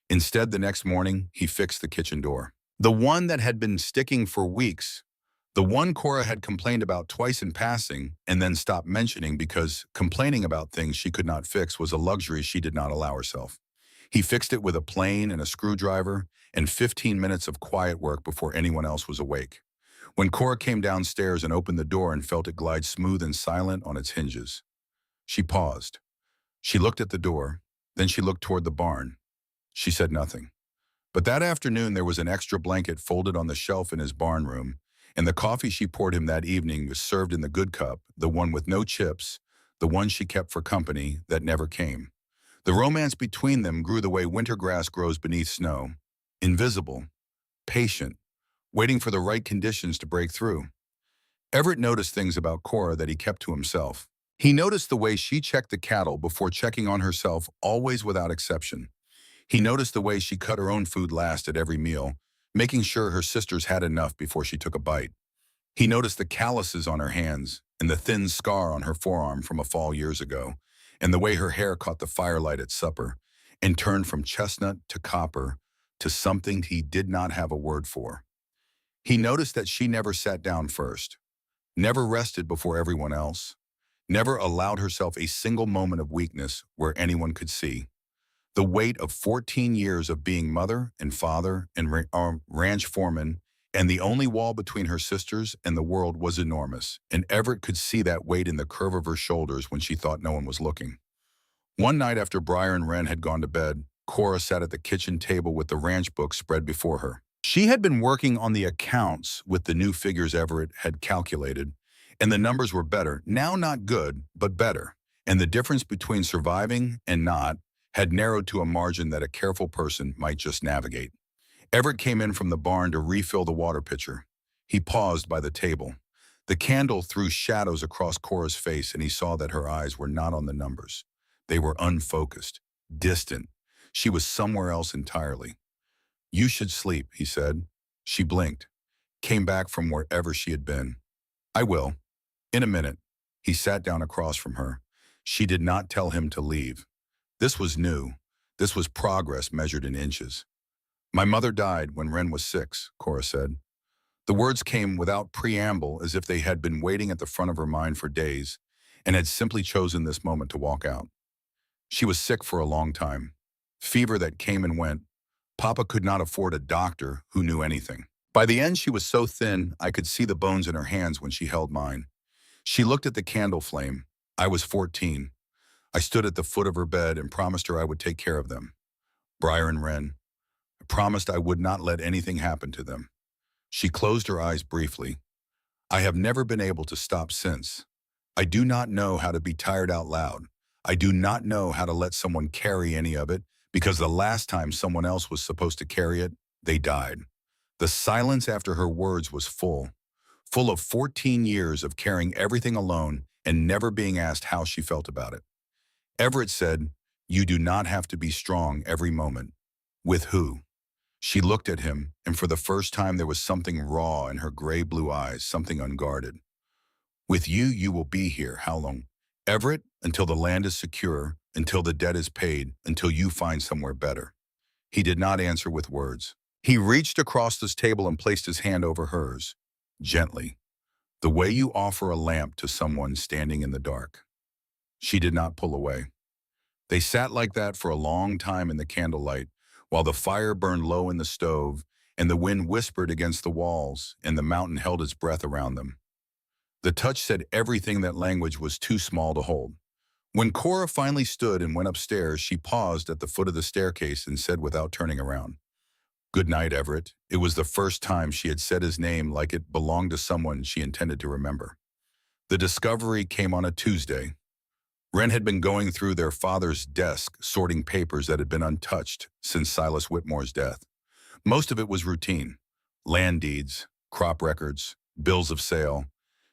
Instead, the next morning, he fixed the kitchen door. The one that had been sticking for weeks. The one Cora had complained about twice in passing and then stopped mentioning because complaining about things she could not fix was a luxury she did not allow herself. He fixed it with a plane and a screwdriver and 15 minutes of quiet work before anyone else was awake. When Cora came downstairs and opened the door and felt it glide smooth and silent on its hinges, she paused. She looked at the door, then she looked toward the barn. She said nothing. But that afternoon there was an extra blanket folded on the shelf in his barn room, and the coffee she poured him that evening was served in the good cup, the one with no chips, the one she kept for company that never came. The romance between them grew the way winter grass grows beneath snow, invisible, patient, waiting for the right conditions to break through. Everett noticed things about Cora that he kept to himself. He noticed the way she checked the cattle before checking on herself, always without exception. He noticed the way she cut her own food last at every meal, making sure her sisters had enough before she took a bite. He noticed the calluses on her hands and the thin scar on her forearm from a fall years ago, and the way her hair caught the firelight at supper and turned from chestnut to copper to something he did not have a word for. He noticed that she never sat down first, never rested before everyone else, never allowed herself a single moment of weakness where anyone could see. The weight of 14 years of being mother and father and ranch foreman, and the only wall between her sisters and the world was enormous, and Everett could see that weight in the curve of her shoulders when she thought no one was looking. One night after Briar and Wren had gone to bed, Cora sat at the kitchen table with the ranch book spread before her. She had been working on the accounts with the new figures Everett had calculated, and the numbers were better. Now not good, but better. And the difference between surviving and not had narrowed to a margin that a careful person might just navigate. Everett came in from the barn to refill the water pitcher. He paused by the table. The candle threw shadows across Cora's face, and he saw that her eyes were not on the numbers. They were unfocused, distant. She was somewhere else entirely. "You should sleep," he said. She blinked, came back from wherever she had been. "I will. In a minute." He sat down across from her. She did not tell him to leave. This was new. This was progress measured in inches. "My mother died when Wren was 6, Cora said. The words came without preamble, as if they had been waiting at the front of her mind for days and had simply chosen this moment to walk out. She was sick for a long time. Fever that came and went. Papa could not afford a doctor who knew anything. By the end, she was so thin, I could see the bones in her hands when she held mine. She looked at the candle flame. I was 14. I stood at the foot of her bed and promised her I would take care of them. Briar and Wren. I promised I would not let anything happen to them. She closed her eyes briefly. I have never been able to stop since. I do not know how to be tired out loud. I do not know how to let someone carry any of it, because the last time someone else was supposed to carry it, they died. The silence after her words was full of 14 years of carrying everything alone and never being asked how she felt about it. Everett said, "You do not have to be strong every moment." With who? She looked at him, and for the first time there was something raw in her gray-blue eyes, something unguarded. "With you, you will be here. How long?" "Everett, until the land is secure, until the debt is paid, until you find somewhere better." He did not answer with words. He reached across this table and placed his hand over hers, gently, the way you offer a lamp to someone standing in the dark. She did not pull away. They sat like that for a long time in the candlelight, while the fire burned low in the stove, and the wind whispered against the walls, and the mountain held its breath around them. The touch said everything that language was too small to hold. When Cora finally stood and went upstairs, she paused at the foot of the staircase and said without turning around, "Good night, Everett." It was the first time she had said his name like it belonged to someone she intended to remember. The discovery came on a Tuesday. Wren had been going through their father's desk, sorting papers that had been untouched since Silas Whitmore's death. Most of it was routine: land deeds, crop records, bills of sale,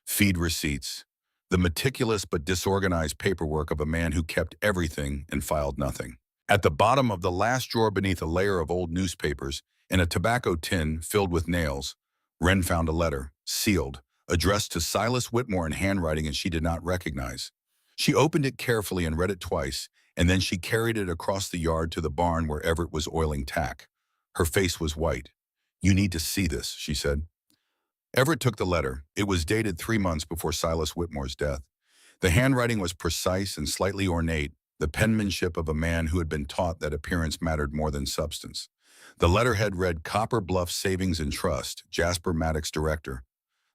feed receipts, the meticulous but disorganized paperwork of a man who kept everything and filed nothing. At the bottom of the last drawer beneath a layer of old newspapers and a tobacco tin filled with nails, Wren found a letter, sealed, addressed to Silas Whitmore in handwriting and she did not recognize. She opened it carefully and read it twice, and then she carried it across the yard to the barn where Everett was oiling tack. Her face was white. "You need to see this," she said. Everett took the letter. It was dated 3 months before Silas Whitmore's death. The handwriting was precise and slightly ornate, the penmanship of a man who had been taught that appearance mattered more than substance. The letterhead read, "Copper Bluff Savings and Trust, Jasper Maddox, Director."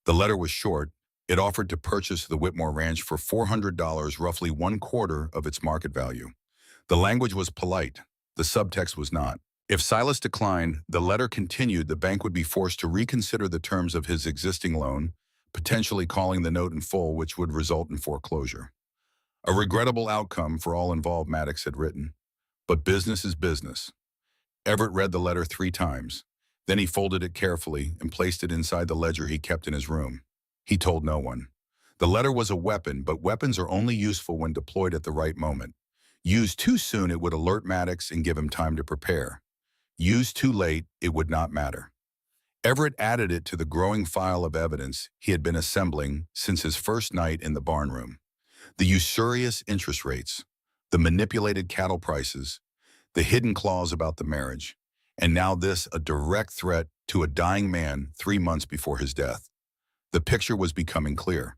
The letter was short. It offered to purchase the Whitmore Ranch for $400, roughly 1/4 of its market value. The language was polite. The subtext was not. If Silas declined, the letter continued, the bank would be forced to reconsider the terms of his existing loan, potentially calling the note in full, which would result in foreclosure. A regrettable outcome for all involved, Maddox had written. But business is business. Everett read the letter 3 times. Then he folded it carefully and placed it inside the ledger he kept in his room. He told no one. The letter was a weapon, but weapons are only useful when deployed at the right moment. Used too soon, it would alert Maddox and give him time to prepare. Used too late, it would not matter. Everett added it to the growing file of evidence he had been assembling since his first night in the barn room. The usurious interest rates, the manipulated cattle prices, the hidden clause about the marriage, and now this, a direct threat to a dying man 3 months before his death. The picture was becoming clear.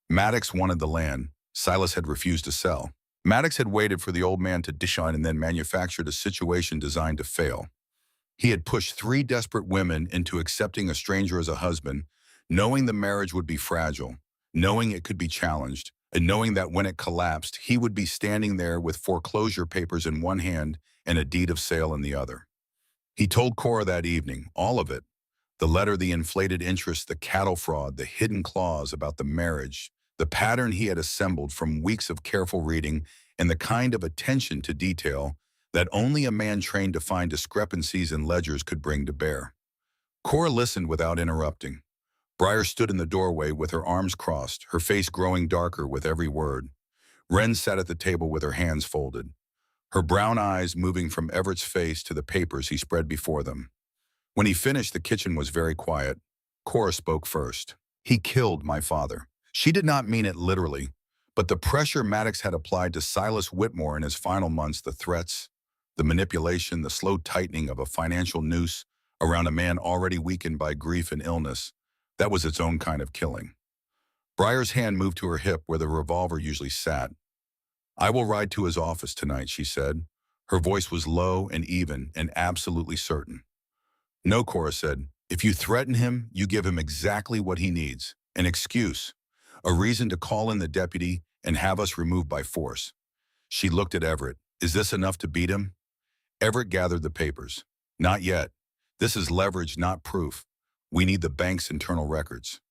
Maddox wanted the land. Silas had refused to sell. Maddox had waited for the old man to dish on and then manufactured a situation designed to fail. He had pushed three desperate women into accepting a stranger as a husband, knowing the marriage would be fragile, knowing it could be challenged, and knowing that when it collapsed, he would be standing there with foreclosure papers in one hand and a deed of sale in the other. He told Cora that evening, all of it, the letter, the inflated interest, the cattle fraud, the hidden clause about the marriage, the pattern he had assembled from weeks of careful reading, and the kind of attention to detail that only a man trained to find discrepancies in ledgers could bring to bear. Cora listened without interrupting. Briar stood in the doorway with her arms crossed, her face growing darker with every word. Wren sat at the table with her hands folded, her brown eyes moving from Everett's face to the papers he spread before them. When he finished, the kitchen was very quiet. Cora spoke first. He killed my father. She did not mean it literally, but the pressure Maddox had applied to Silas Whitmore in his final months, the threats, the manipulation, the slow tightening of a financial noose around a man already weakened by grief and illness, that was its own kind of killing. Briar's hand moved to her hip where the revolver usually sat. I will ride to his office tonight, she said. Her voice was low and even and absolutely certain. No, Cora said. If you threaten him, you give him exactly what he needs. An excuse. A reason to call in the deputy and have us removed by force. She looked at Everett. Is this enough to beat him? Everett gathered the papers. Not yet. This is leverage, not proof. We need the bank's internal records.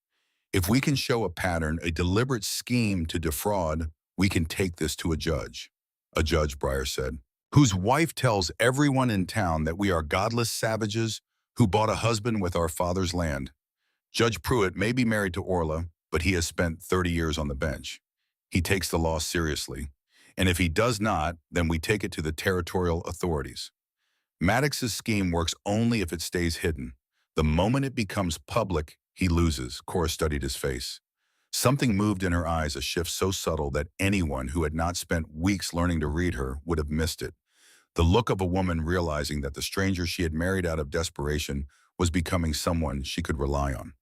If we can show a pattern, a deliberate scheme to defraud, we can take this to a judge. A judge, Briar said, whose wife tells everyone in town that we are godless savages who bought a husband with our father's land. Judge Pruitt may be married to Orla, but he has spent 30 years on the bench. He takes the law seriously. And if he does not, then we take it to the territorial authorities. Maddox's scheme works only if it stays hidden. The moment it becomes public, he loses. Cora studied his face. Something moved in her eyes, a shift so subtle that anyone who had not spent weeks learning to read her would have missed it. The look of a woman realizing that the stranger she had married out of desperation was becoming someone she could rely on.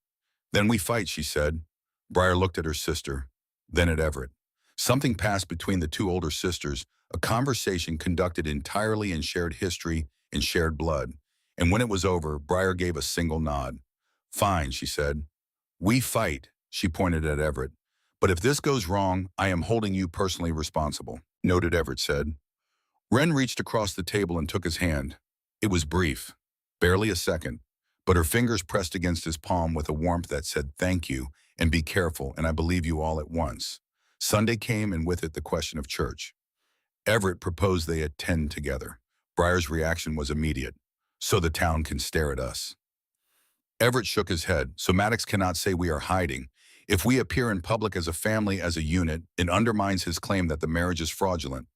Then we fight, she said. Briar looked at her sister, then at Everett. Something passed between the two older sisters, a conversation conducted entirely in shared history and shared blood. And when it was over, Briar gave a single nod. Fine, she said. We fight, she pointed at Everett. But if this goes wrong, I am holding you personally responsible, noted, Everett said. Wren reached across the table and took his hand. It was brief, barely a second, but her fingers pressed against his palm with a warmth that said thank you and be careful and I believe you all at once. Sunday came and with it the question of church. Everett proposed they attend together. Briar's reaction was immediate. So the town can stare at us. Everett shook his head. So Maddox cannot say we are hiding. If we appear in public as a family, as a unit, it undermines his claim that the marriage is fraudulent.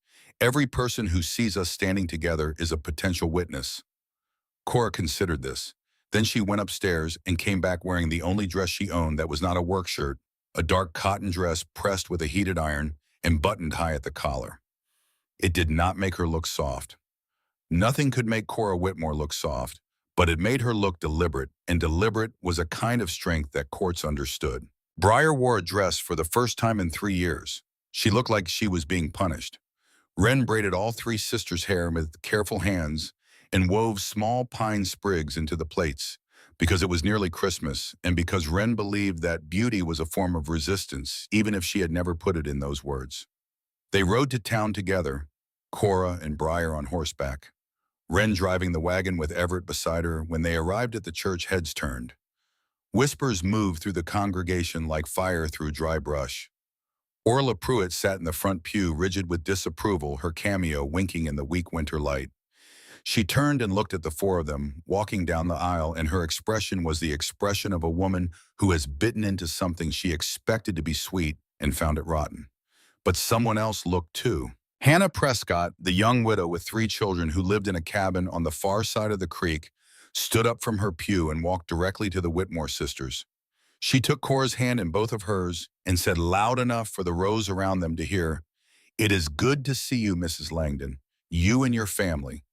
Every person who sees us standing together is a potential witness. Cora considered this. Then she went upstairs and came back wearing the only dress she owned that was not a work shirt, a dark cotton dress pressed with a heated iron and buttoned high at the collar. It did not make her look soft. Nothing could make Cora Whitmore look soft, but it made her look deliberate, and deliberate was a kind of strength that courts understood. Briar wore a dress for the first time in 3 years. She looked like she was being punished. Wren braided all three sisters' hair with careful hands and wove small pine sprigs into the plaits, because it was nearly Christmas and because Wren believed that beauty was a form of resistance, even if she had never put it in those words. They rode to town together, Cora and Briar on horseback, Wren driving the wagon with Everett beside her. When they arrived at the church, heads turned. Whispers moved through the congregation like fire through dry brush. Orla Pruitt sat in the front pew, rigid with disapproval, her cameo winking in the weak winter light. She turned and looked at the four of them, walking down the aisle, and her expression was the expression of a woman who has bitten into something she expected to be sweet and found it rotten. But someone else looked too. Hannah Prescott, the young widow with 3 children who lived in a cabin on the far side of the creek, stood up from her pew and walked directly to the Whitmore sisters. She took Cora's hand in both of hers and said loud enough for the rows around them to hear, "It is good to see you, Mrs. Langdon, you and your family."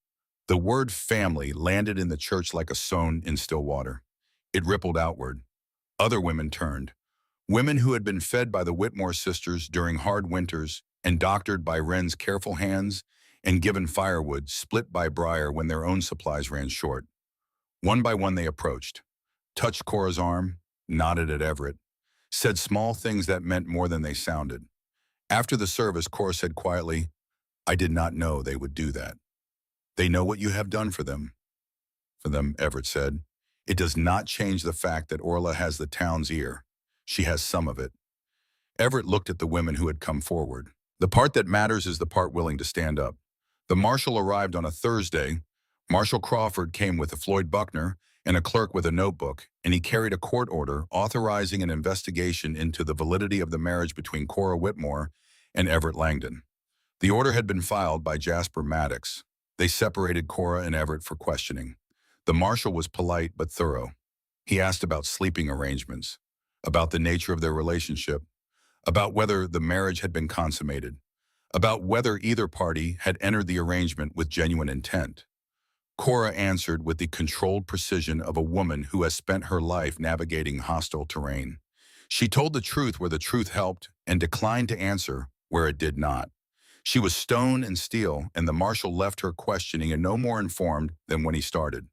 The word family landed in the church like a stone in still water. It rippled outward. Other women turned. Women who had been fed by the Whitmore sisters during hard winters and doctored by Wren's careful hands and given firewood split by Briar when their own supplies ran short. One by one they approached, touched Cora's arm, nodded at Everett, said small things that meant more than they sounded. After the service, Cora said quietly, "I did not know they would do that." "They know what you have done for them." "For them," Everett said. "It does not change the fact that Orla has the town's ear. She has some of it." Everett looked at the women who had come forward. "The part that matters is the part willing to stand up." The marshal arrived on a Thursday. Marshal Crawford came with a Floyd Buckner and a clerk with a notebook, and he carried a court order authorizing an investigation into the validity of the marriage between Cora Whitmore and Everett Langdon. The order had been filed by Jasper Maddox. They separated Cora and Everett for questioning. The marshal was polite but thorough. He asked about sleeping arrangements, about the nature of their relationship, about whether the marriage had been consummated, about whether either party had entered the arrangement with genuine intent. Cora answered with the controlled precision of a woman who has spent her life navigating hostile terrain. She told the truth where the truth helped and declined to answer where it did not. She was stone and steel, and the marshal left her questioning and no more informed than when he started.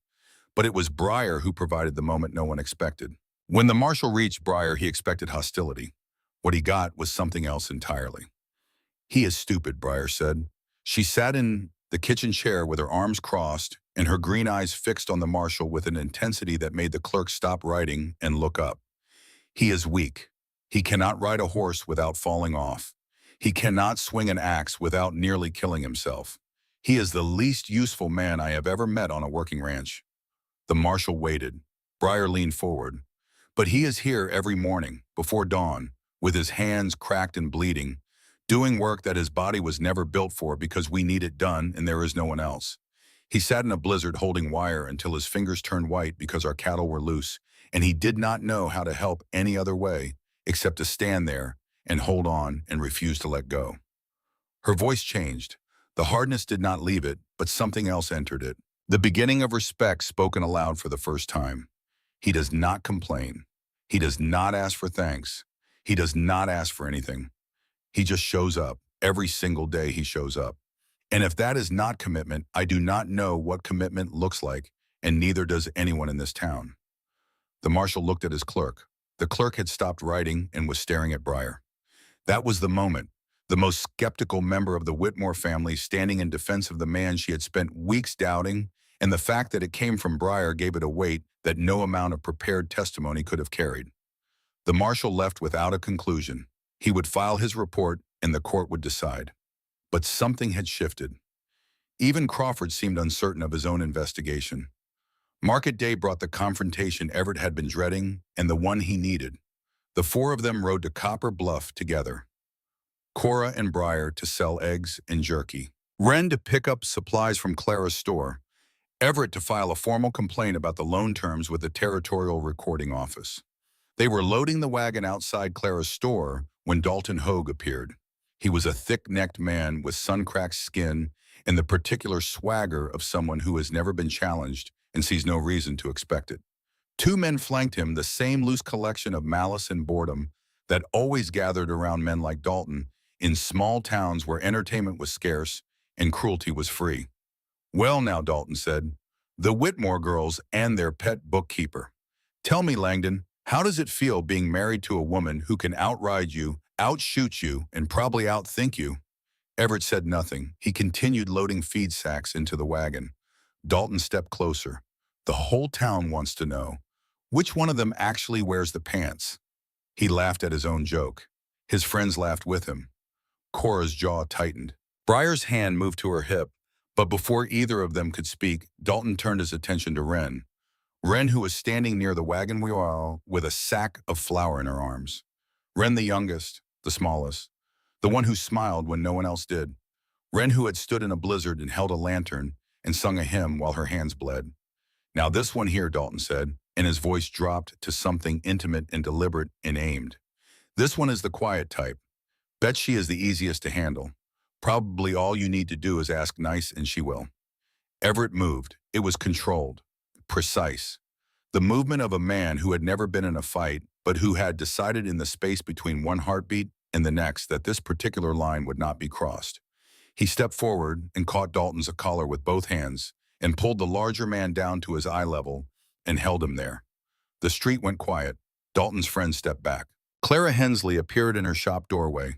But it was Briar who provided the moment no one expected. When the marshal reached Briar, he expected hostility. What he got was something else entirely. "He is stupid," Briar said. She sat in the kitchen chair with her arms crossed and her green eyes fixed on the marshal with an intensity that made the clerk stop writing and look up. "He is weak. He cannot ride a horse without falling off. He cannot swing an axe without nearly killing himself. He is the least useful man I have ever met on a working ranch." The marshal waited. Briar leaned forward. "But he is here every morning, before dawn, with his hands cracked and bleeding, doing work that his body was never built for because we need it done and there is no one else. He sat in a blizzard holding wire until his fingers turned white because our cattle were loose, and he did not know how to help any other way except to stand there and hold on and refuse to let go." Her voice changed. The hardness did not leave it, but something else entered it. The beginning of respect spoken aloud for the first time. He does not complain. He does not ask for thanks. He does not ask for anything. He just shows up. Every single day he shows up. And if that is not commitment, I do not know what commitment looks like, and neither does anyone in this town. The marshal looked at his clerk. The clerk had stopped writing and was staring at Briar. That was the moment. The most skeptical member of the Whitmore family standing in defense of the man she had spent weeks doubting, and the fact that it came from Briar gave it a weight that no amount of prepared testimony could have carried. The marshal left without a conclusion. He would file his report, and the court would decide. But something had shifted. Even Crawford seemed uncertain of his own investigation. Market day brought the confrontation Everett had been dreading and the one he needed. The four of them rode to Copper Bluff together. Cora and Briar to sell eggs and jerky. Wren to pick up supplies from Clara's store. Everett to file a formal complaint about the loan terms with the Territorial Recording Office. They were loading the wagon outside Clara's store when Dalton Hogue appeared. He was a thick-necked man with sun-cracked skin and the particular swagger of someone who has never been challenged and sees no reason to expect it. Two men flanked him, the same loose collection of malice and boredom that always gathered around men like Dalton in small towns where entertainment was scarce and cruelty was free. "Well now," Dalton said, "the Whitmore girls and their pet bookkeeper. Tell me, Langdon, how does it feel being married to a woman who can outride you, outshoot you, and probably outthink you?" Everett said nothing. He continued loading feed sacks into the wagon. Dalton stepped closer. "The whole town wants to know, which one of them actually wears the pants?" He laughed at his own joke. His friends laughed with him. Cora's jaw tightened. Briar's hand moved to her hip, but before either of them could speak, Dalton turned his attention to Wren. Wren, who was standing near the wagon wheel with a sack of flour in her arms. Wren, the youngest, the smallest, the one who smiled when no one else did. Wren, who had stood in a blizzard and held a lantern and sung a hymn while her hands bled. "Now this one here," Dalton said, and his voice dropped to something intimate and deliberate and aimed. "This one is the quiet type. Bet she is the easiest to handle. Probably all you need to do is ask nice and she will." Everett moved. It was controlled, precise. The movement of a man who had never been in a fight but who had decided in the space between one heartbeat and the next that this particular line would not be crossed. He stepped forward and caught Dalton's collar with both hands and pulled the larger man down to his eye level and held him there. The street went quiet. Dalton's friend stepped back. Clara Hensley appeared in her shop doorway.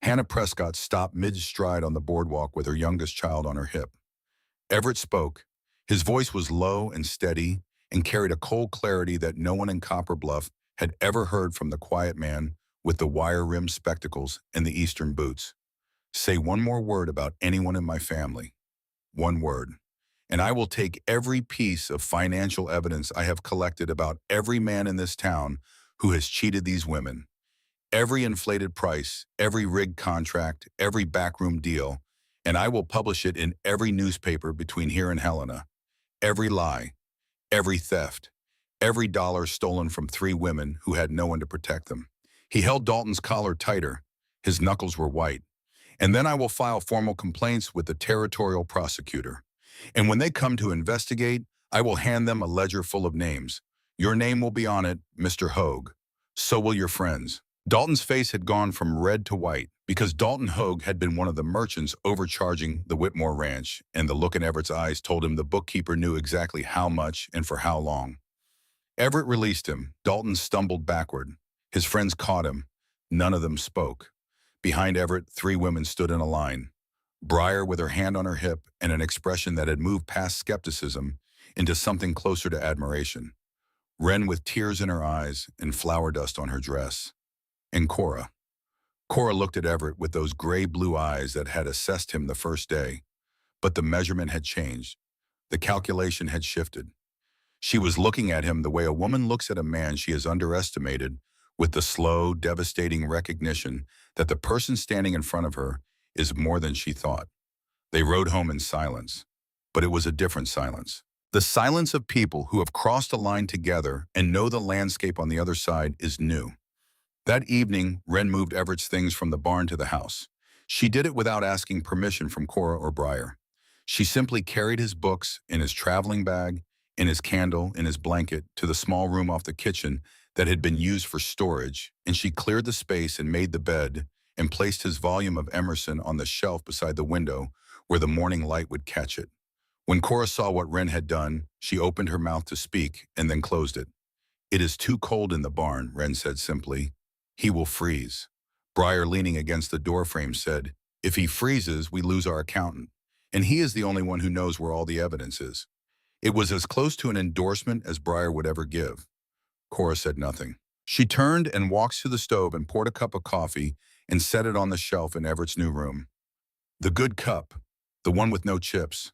Hannah Prescott stopped mid-stride on the boardwalk with her youngest child on her hip. Everett spoke. His voice was low and steady and carried a cold clarity that no one in Copper Bluff had ever heard from the quiet man with the wire-rimmed spectacles and the Eastern boots. Say one more word about anyone in my family. One word. And I will take every piece of financial evidence I have collected about every man in this town who has cheated these women. Every inflated price, every rigged contract, every backroom deal, and I will publish it in every newspaper between here and Helena. Every lie, every theft, every dollar stolen from 3 women who had no one to protect them. He held Dalton's collar tighter. His knuckles were white. And then I will file formal complaints with the territorial prosecutor. And when they come to investigate, I will hand them a ledger full of names. Your name will be on it, Mr. Hogue. So will your friends. Dalton's face had gone from red to white because Dalton Hogue had been one of the merchants overcharging the Whitmore Ranch, and the look in Everett's eyes told him the bookkeeper knew exactly how much and for how long. Everett released him. Dalton stumbled backward. His friends caught him. None of them spoke. Behind Everett, 3 women stood in a line. Briar with her hand on her hip and an expression that had moved past skepticism into something closer to admiration. Wren with tears in her eyes and flour dust on her dress. And Cora. Cora looked at Everett with those gray-blue eyes that had assessed him the first day. But the measurement had changed. The calculation had shifted. She was looking at him the way a woman looks at a man she has underestimated, with the slow, devastating recognition that the person standing in front of her is more than she thought. They rode home in silence, but it was a different silence. The silence of people who have crossed a line together and know the landscape on the other side is new. That evening, Wren moved Everett's things from the barn to the house. She did it without asking permission from Cora or Briar. She simply carried his books in his traveling bag, in his candle, in his blanket, to the small room off the kitchen that had been used for storage, and she cleared the space and made the bed and placed his volume of Emerson on the shelf beside the window where the morning light would catch it. When Cora saw what Wren had done, she opened her mouth to speak and then closed it. "It is too cold in the barn," Wren said simply. "He will freeze." Briar, leaning against the doorframe, said, "If he freezes, we lose our accountant, and he is the only one who knows where all the evidence is." It was as close to an endorsement as Briar would ever give. Cora said nothing. She turned and walked to the stove and poured a cup of coffee and set it on the shelf in Everett's new room. The good cup, the one with no chips.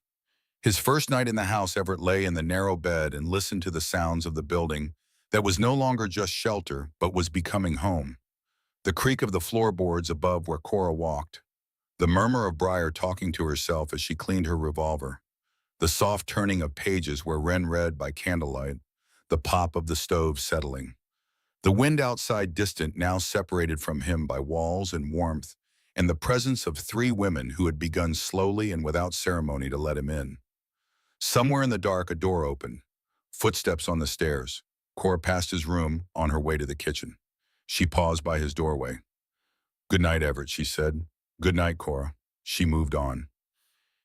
His first night in the house, Everett lay in the narrow bed and listened to the sounds of the building that was no longer just shelter, but was becoming home. The creak of the floorboards above where Cora walked. The murmur of Briar talking to herself as she cleaned her revolver. The soft turning of pages where Wren read by candlelight. The pop of the stove settling. The wind outside distant, now separated from him by walls and warmth, and the presence of 3 women who had begun slowly and without ceremony to let him in. Somewhere in the dark, a door opened. Footsteps on the stairs. Cora passed his room on her way to the kitchen. She paused by his doorway. "Good night, Everett," she said. "Good night, Cora." She moved on.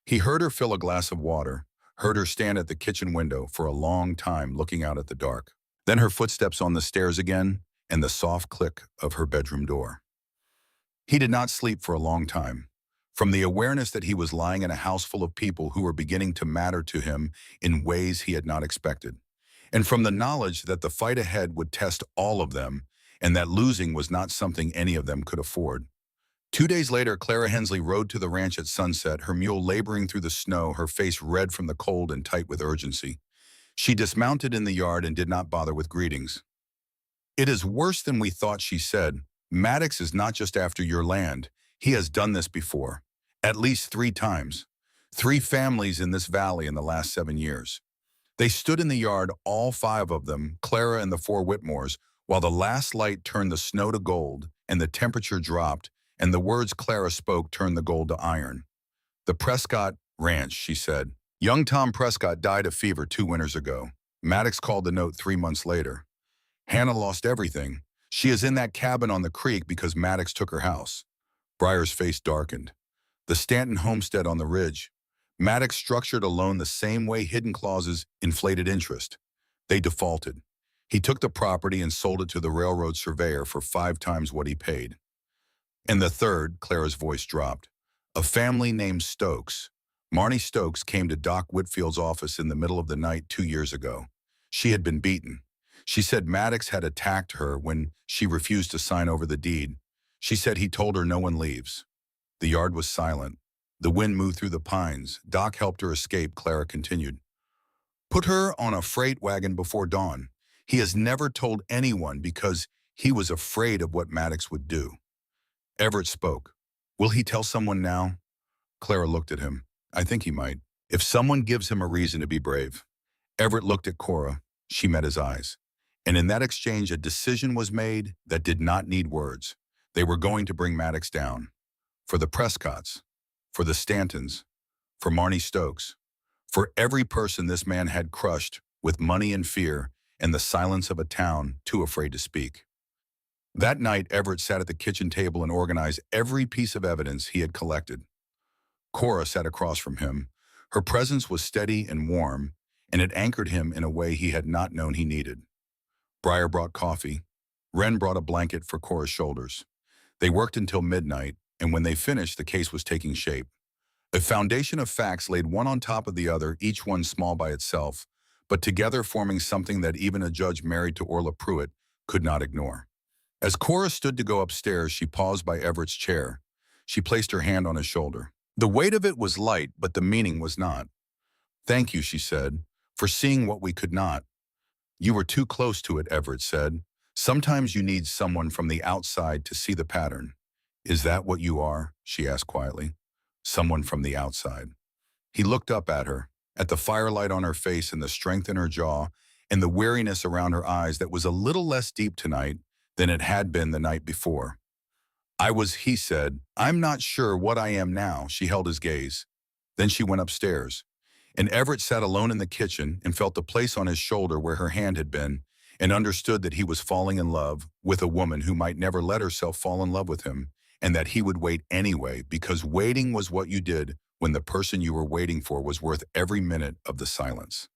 He heard her fill a glass of water, heard her stand at the kitchen window for a long time looking out at the dark. Then her footsteps on the stairs again, and the soft click of her bedroom door. He did not sleep for a long time. From the awareness that he was lying in a house full of people who were beginning to matter to him in ways he had not expected. And from the knowledge that the fight ahead would test all of them, and that losing was not something any of them could afford. 2 days later, Clara Hensley rode to the ranch at sunset, her mule laboring through the snow, her face red from the cold and tight with urgency. She dismounted in the yard and did not bother with greetings. "It is worse than we thought," she said. "Maddox is not just after your land. He has done this before. At least 3 times. 3 families in this valley in the last 7 years." They stood in the yard, all 5 of them, Clara and the 4 Whitmores, while the last light turned the snow to gold and the temperature dropped, and the words Clara spoke turned the gold to iron. "The Prescott Ranch," she said. "Young Tom Prescott died of fever 2 winters ago. Maddox called the note 3 months later. Hannah lost everything, She is in that cabin on the creek because Maddox took her house. Briar's face darkened. The Stanton homestead on the ridge. Maddox structured a loan the same way hidden clauses inflated interest. They defaulted. He took the property and sold it to the railroad surveyor for 5 times what he paid. And the third, Clara's voice dropped. A family named Stokes. Marnie Stokes came to Doc Whitfield's office in the middle of the night 2 years ago. She had been beaten. She said Maddox had attacked her when she refused to sign over the deed. She said he told her no one leaves. The yard was silent. The wind moved through the pines. Doc helped her escape, Clara continued. Put her on a freight wagon before dawn. He has never told anyone because he was afraid of what Maddox would do. Everett spoke. Will he tell someone now? Clara looked at him. I think he might. If someone gives him a reason to be brave. Everett looked at Cora. She met his eyes. And in that exchange, a decision was made that did not need words. They were going to bring Maddox down. For the Prescotts. For the Stantons. For Marnie Stokes. For every person this man had crushed with money and fear and the silence of a town too afraid to speak. That night, Everett sat at the kitchen table and organized every piece of evidence he had collected. Cora sat across from him. Her presence was steady and warm, and it anchored him in a way he had not known he needed. Briar brought coffee. Wren brought a blanket for Cora's shoulders. They worked until midnight, and when they finished, the case was taking shape. A foundation of facts laid one on top of the other, each one small by itself, but together forming something that even a judge married to Orla Pruitt could not ignore. As Cora stood to go upstairs, she paused by Everett's chair. She placed her hand on his shoulder. The weight of it was light, but the meaning was not. Thank you, she said, for seeing what we could not. You were too close to it, Everett said. Sometimes you need someone from the outside to see the pattern. Is that what you are? She asked quietly. Someone from the outside. He looked up at her, at the firelight on her face and the strength in her jaw and the weariness around her eyes that was a little less deep tonight than it had been the night before. I was, he said. I'm not sure what I am now. She held his gaze. Then she went upstairs. And Everett sat alone in the kitchen and felt the place on his shoulder where her hand had been and understood that he was falling in love with a woman who might never let herself fall in love with him, and that he would wait anyway because waiting was what you did when the person you were waiting for was worth every minute of the silence.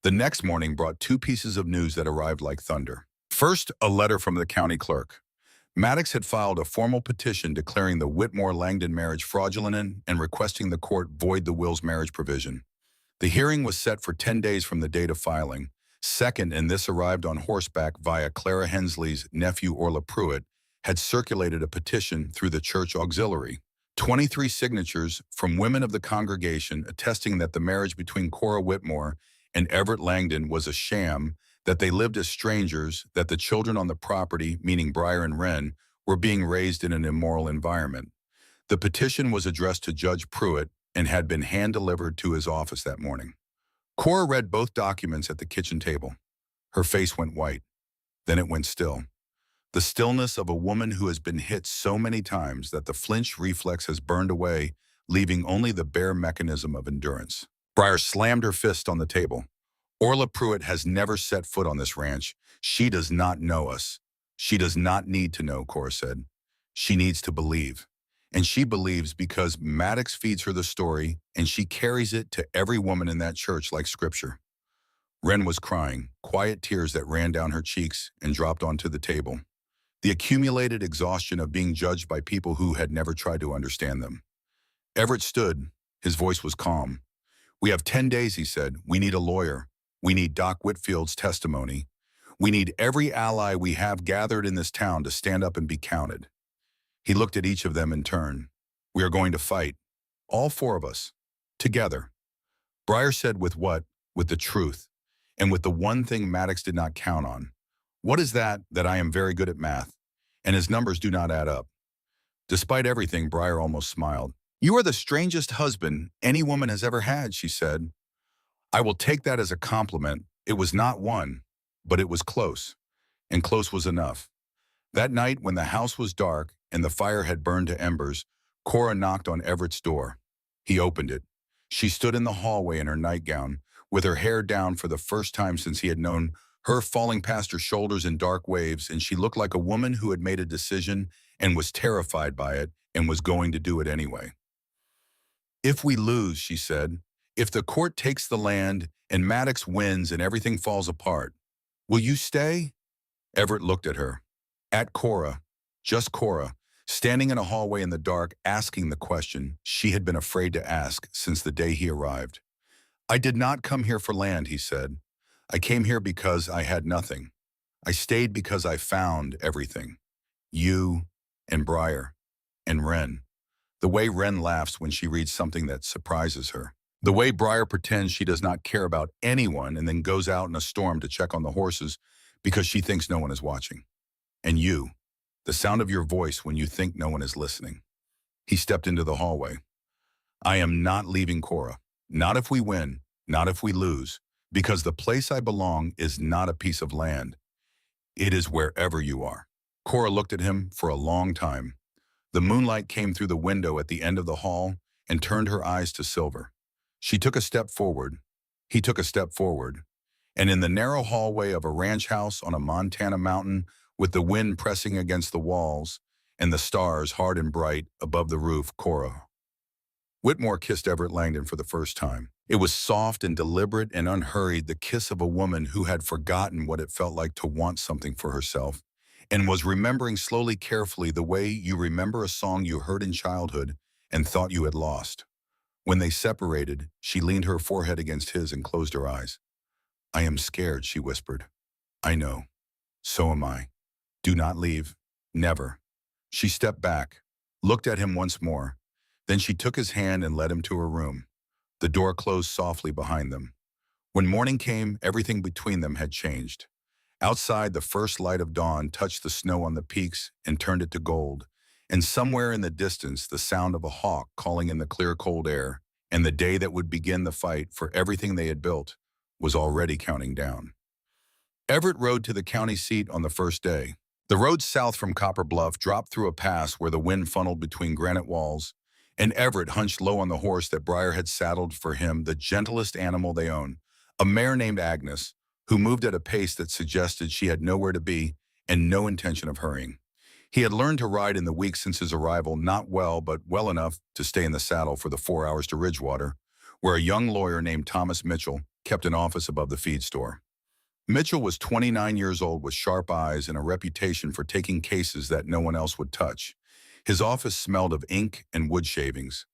The next morning brought 2 pieces of news that arrived like thunder. First, a letter from the county clerk. Maddox had filed a formal petition declaring the Whitmore-Langdon marriage fraudulent and requesting the court void the will's marriage provision. The hearing was set for 10 days from the date of filing. Second, and this arrived on horseback via Clara Hensley's nephew Orla Pruitt, had circulated a petition through the church auxiliary. 23 signatures from women of the congregation attesting that the marriage between Cora Whitmore and Everett Langdon was a sham, that they lived as strangers, that the children on the property, meaning Briar and Wren, were being raised in an immoral environment. The petition was addressed to Judge Pruitt and had been hand-delivered to his office that morning. Cora read both documents at the kitchen table. Her face went white. Then it went still. The stillness of a woman who has been hit so many times that the flinch reflex has burned away, leaving only the bare mechanism of endurance. Briar slammed her fist on the table. Orla Pruitt has never set foot on this ranch. She does not know us. She does not need to know, Cora said. She needs to believe. And she believes because Maddox feeds her the story, and she carries it to every woman in that church like scripture. Wren was crying, quiet tears that ran down her cheeks and dropped onto the table. The accumulated exhaustion of being judged by people who had never tried to understand them. Everett stood. His voice was calm. We have 10 days, he said. We need a lawyer. We need Doc Whitfield's testimony. We need every ally we have gathered in this town to stand up and be counted. He looked at each of them in turn. We are going to fight. All 4 of us. Together. Briar said with what? With the truth. And with the one thing Maddox did not count on. What is that I am very good at math, and his numbers do not add up? Despite everything, Briar almost smiled. You are the strangest husband any woman has ever had, she said. I will take that as a compliment. It was not one, but it was close, and close was enough. That night, when the house was dark and the fire had burned to embers, Cora knocked on Everett's door. He opened it. She stood in the hallway in her nightgown, with her hair down for the first time since he had known her falling past her shoulders in dark waves, and she looked like a woman who had made a decision and was terrified by it and was going to do it anyway. If we lose, she said, if the court takes the land and Maddox wins and everything falls apart, will you stay? Everett looked at her. At Cora, just Cora, standing in a hallway in the dark asking the question she had been afraid to ask since the day he arrived. I did not come here for land, he said. I came here because I had nothing. I stayed because I found everything. You and Briar and Wren. The way Wren laughs when she reads something that surprises her. The way Briar pretends she does not care about anyone and then goes out in a storm to check on the horses because she thinks no one is watching. And you, the sound of your voice when you think no one is listening. He stepped into the hallway. I am not leaving Cora. Not if we win, not if we lose, because the place I belong is not a piece of land. It is wherever you are. Cora looked at him for a long time. The moonlight came through the window at the end of the hall and turned her eyes to silver. She took a step forward. He took a step forward. And in the narrow hallway of a ranch house on a Montana mountain, with the wind pressing against the walls and the stars hard and bright above the roof, Cora. Whitmore kissed Everett Langdon for the first time. It was soft and deliberate and unhurried, the kiss of a woman who had forgotten what it felt like to want something for herself and was remembering slowly, carefully, the way you remember a song you heard in childhood and thought you had lost. When they separated, she leaned her forehead against his and closed her eyes. I am scared, she whispered. I know. So am I. Do not leave. Never. She stepped back, looked at him once more. Then she took his hand and led him to her room. The door closed softly behind them. When morning came, everything between them had changed. Outside, the first light of dawn touched the snow on the peaks and turned it to gold. And somewhere in the distance, the sound of a hawk calling in the clear, cold air, and the day that would begin the fight for everything they had built was already counting down. Everett rode to the county seat on the first day. The road south from Copper Bluff dropped through a pass where the wind funneled between granite walls, and Everett hunched low on the horse that Briar had saddled for him, the gentlest animal they own, a mare named Agnes, who moved at a pace that suggested she had nowhere to be and no intention of hurrying. He had learned to ride in the weeks since his arrival, not well, but well enough to stay in the saddle for the 4 hours to Ridgewater, where a young lawyer named Thomas Mitchell kept an office above the feed store. Mitchell was 29 years old with sharp eyes and a reputation for taking cases that no one else would touch. His office smelled of ink and wood shavings.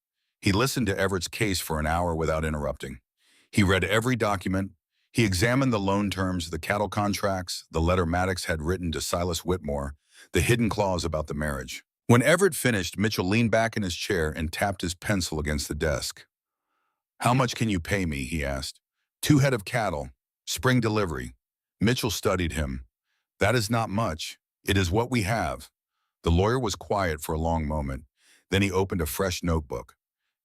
He listened to Everett's case for an hour without interrupting. He read every document. He examined the loan terms, the cattle contracts, the letter Maddox had written to Silas Whitmore, the hidden clause about the marriage. When Everett finished, Mitchell leaned back in his chair and tapped his pencil against the desk. How much can you pay me, he asked. 2 head of cattle, spring delivery. Mitchell studied him. That is not much. It is what we have. The lawyer was quiet for a long moment. Then he opened a fresh notebook.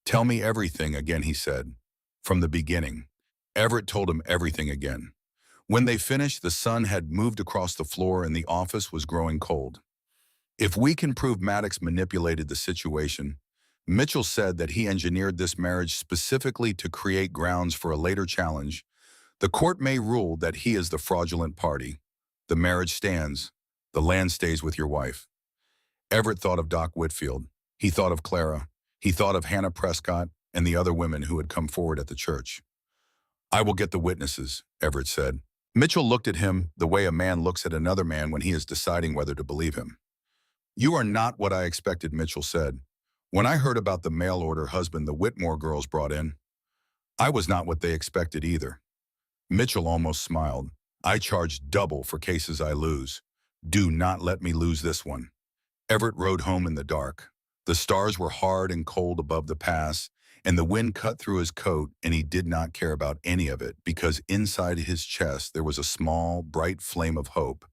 Tell me everything again, he said. From the beginning. Everett told him everything again. When they finished, the sun had moved across the floor and the office was growing cold. If we can prove Maddox manipulated the situation, Mitchell said that he engineered this marriage specifically to create grounds for a later challenge. The court may rule that he is the fraudulent party. The marriage stands. The land stays with your wife. Everett thought of Doc Whitfield. He thought of Clara. He thought of Hannah Prescott and the other women who had come forward at the church. I will get the witnesses, Everett said. Mitchell looked at him the way a man looks at another man when he is deciding whether to believe him. You are not what I expected, Mitchell said. When I heard about the mail order husband the Whitmore girls brought in, I was not what they expected either. Mitchell almost smiled. I charge double for cases I lose. Do not let me lose this one. Everett rode home in the dark. The stars were hard and cold above the pass, and the wind cut through his coat, and he did not care about any of it because inside his chest there was a small, bright flame of hope,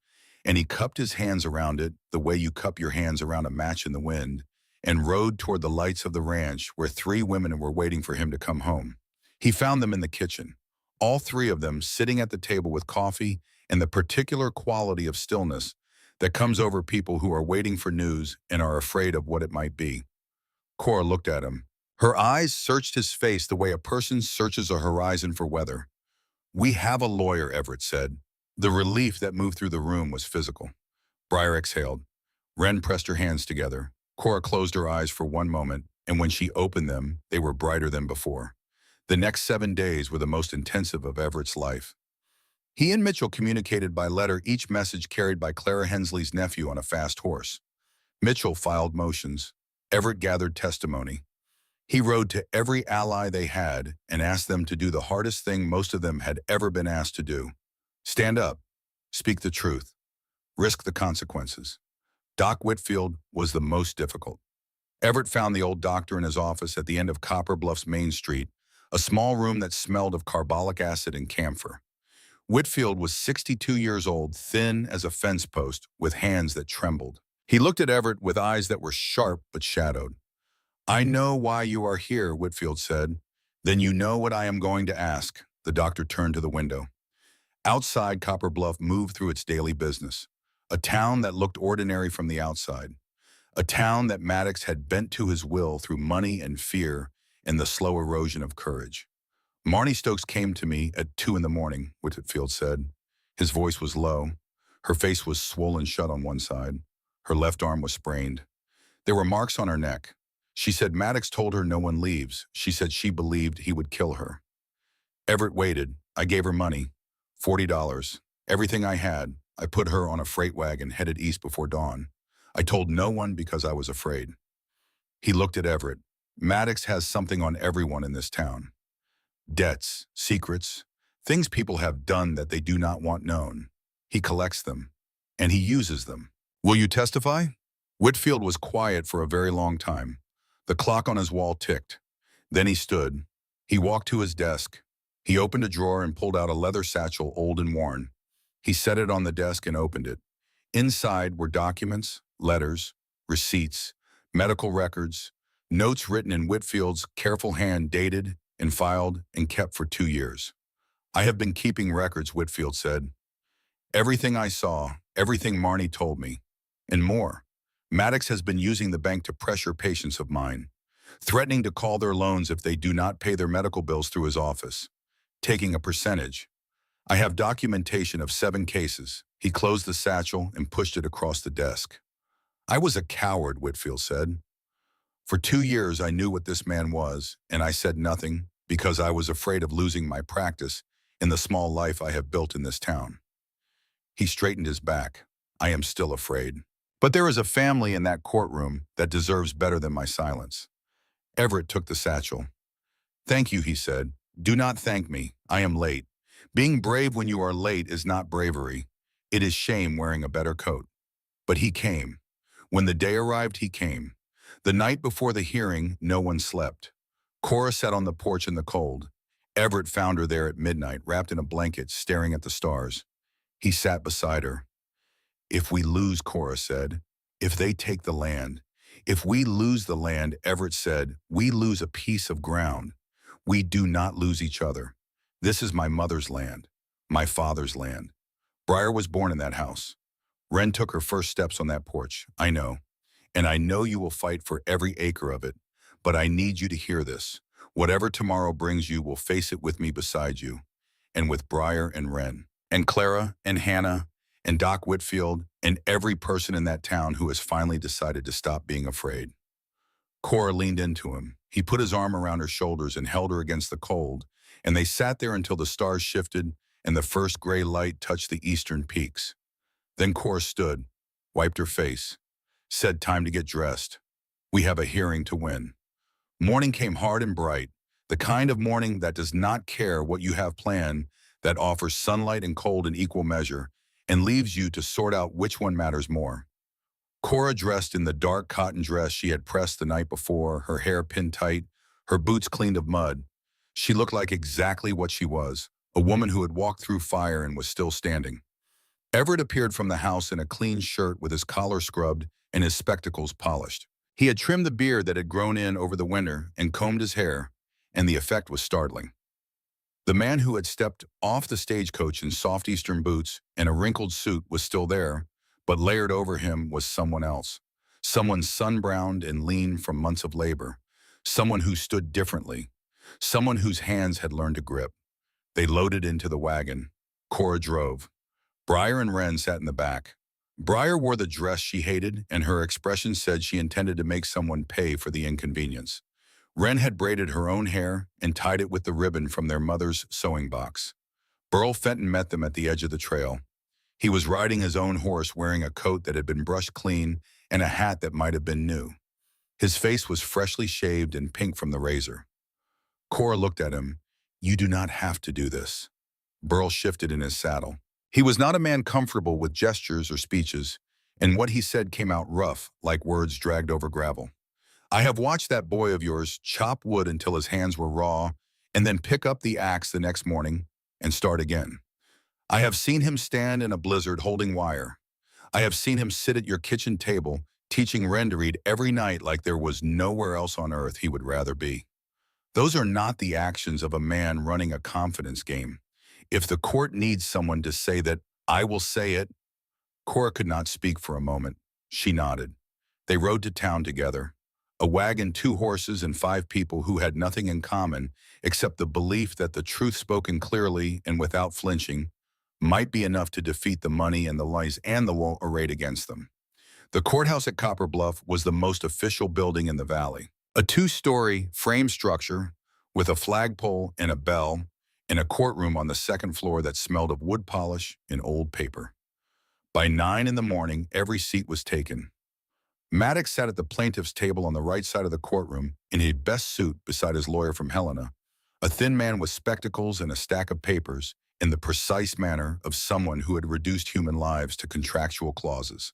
and he cupped his hands around it the way you cup your hands around a match in the wind, and rode toward the lights of the ranch where 3 women were waiting for him to come home. He found them in the kitchen, all 3 of them sitting at the table with coffee and the particular quality of stillness that comes over people who are waiting for news and are afraid of what it might be. Cora looked at him. Her eyes searched his face the way a person searches a horizon for weather. We have a lawyer, Everett said. The relief that moved through the room was physical. Briar exhaled. Wren pressed her hands together. Cora closed her eyes for one moment, and when she opened them, they were brighter than before. The next 7 days were the most intensive of Everett's life. He and Mitchell communicated by letter, each message carried by Clara Hensley's nephew on a fast horse. Mitchell filed motions. Everett gathered testimony. He rode to every ally they had and asked them to do the hardest thing most of them had ever been asked to do. Stand up. Speak the truth. Risk the consequences. Doc Whitfield was the most difficult. Everett found the old doctor in his office at the end of Copper Bluff's Main Street, a small room that smelled of carbolic acid and camphor. Whitfield was 62 years old, thin as a fence post, with hands that trembled. He looked at Everett with eyes that were sharp but shadowed. "I know why you are here," Whitfield said. "Then you know what I am going to ask." The doctor turned to the window. Outside, Copper Bluff moved through its daily business. A town that looked ordinary from the outside. A town that Maddox had bent to his will through money and fear and the slow erosion of courage. "Marnie Stokes came to me at 2 in the morning, Whitfield said. His voice was low. Her face was swollen shut on one side. Her left arm was sprained. There were marks on her neck. She said Maddox told her no one leaves. She said she believed he would kill her." Everett waited. "I gave her money. $40. Everything I had. I put her on a freight wagon headed east before dawn. I told no one because I was afraid." He looked at Everett. "Maddox has something on everyone in this town. Debts, secrets, things people have done that they do not want known. He collects them, and he uses them. Will you testify?" Whitfield was quiet for a very long time. The clock on his wall ticked. Then he stood. He walked to his desk. He opened a drawer and pulled out a leather satchel, old and worn. He set it on the desk and opened it. Inside were documents, letters, receipts, medical records, notes written in Whitfield's careful hand, dated and filed and kept for 2 years. "I have been keeping records," Whitfield said. "Everything I saw, everything Marnie told me, and more. Maddox has been using the bank to pressure patients of mine, threatening to call their loans if they do not pay their medical bills through his office, taking a percentage. I have documentation of 7 cases." He closed the satchel and pushed it across the desk. "I was a coward," Whitfield said. "For 2 years I knew what this man was, and I said nothing because I was afraid of losing my practice in the small life I have built in this town." He straightened his back. "I am still afraid. But there is a family in that courtroom that deserves better than my silence." Everett took the satchel. "Thank you," he said. "Do not thank me. I am late. Being brave when you are late is not bravery. It is shame wearing a better coat." But he came. When the day arrived, he came. The night before the hearing, no one slept. Cora sat on the porch in the cold. Everett found her there at midnight, wrapped in a blanket, staring at the stars. He sat beside her. "If we lose," Cora said, "if they take the land, if we lose the land," Everett said, "we lose a piece of ground. We do not lose each other. This is my mother's land, my father's land. Briar was born in that house. Wren took her first steps on that porch. I know. And I know you will fight for every acre of it. But I need you to hear this. Whatever tomorrow brings you will face it with me beside you. And with Briar and Wren. And Clara and Hannah and Doc Whitfield and every person in that town who has finally decided to stop being afraid." Cora leaned into him. He put his arm around her shoulders and held her against the cold, and they sat there until the stars shifted and the first gray light touched the eastern peaks. Then Cora stood, wiped her face, said, "Time to get dressed. We have a hearing to win." Morning came hard and bright, the kind of morning that does not care what you have planned, that offers sunlight and cold in equal measure, and leaves you to sort out which one matters more. Cora, dressed in the dark cotton dress she had pressed the night before, her hair pinned tight, her boots cleaned of mud. She looked like exactly what she was, a woman who had walked through fire and was still standing. Everett appeared from the house in a clean shirt with his collar scrubbed and his spectacles polished. He had trimmed the beard that had grown in over the winter and combed his hair, and the effect was startling. The man who had stepped off the stagecoach in soft Eastern boots and a wrinkled suit was still there, but layered over him was someone else. Someone sun-browned and lean from months of labor. Someone who stood differently. Someone whose hands had learned to grip. They loaded into the wagon. Cora drove. Briar and Wren sat in the back. Briar wore the dress she hated, and her expression said she intended to make someone pay for the inconvenience. Wren had braided her own hair and tied it with the ribbon from their mother's sewing box. Burl Fenton met them at the edge of the trail. He was riding his own horse wearing a coat that had been brushed clean and a hat that might have been new. His face was freshly shaved and pink from the razor. Cora looked at him. "You do not have to do this." Burl shifted in his saddle. He was not a man comfortable with gestures or speeches, and what he said came out rough, like words dragged over gravel. "I have watched that boy of yours chop wood until his hands were raw, and then pick up the axe the next morning and start again. I have seen him stand in a blizzard holding wire. I have seen him sit at your kitchen table, teaching Wren to read every night like there was nowhere else on earth he would rather be. Those are not the actions of a man running a confidence game. If the court needs someone to say that, I will say it." Cora could not speak for a moment. She nodded. They rode to town together. A wagon, 2 horses, and 5 people who had nothing in common except the belief that the truth spoken clearly and without flinching might be enough to defeat the money and the lies and the law arrayed against them. The courthouse at Copper Bluff was the most official building in the valley. A 2-story frame structure with a flagpole and a bell, and a courtroom on the second floor that smelled of wood polish and old paper. By 9 in the morning, every seat was taken. Maddox sat at the plaintiff's table on the right side of the courtroom in his best suit beside his lawyer from Helena, a thin man with spectacles and a stack of papers, in the precise manner of someone who had reduced human lives to contractual clauses.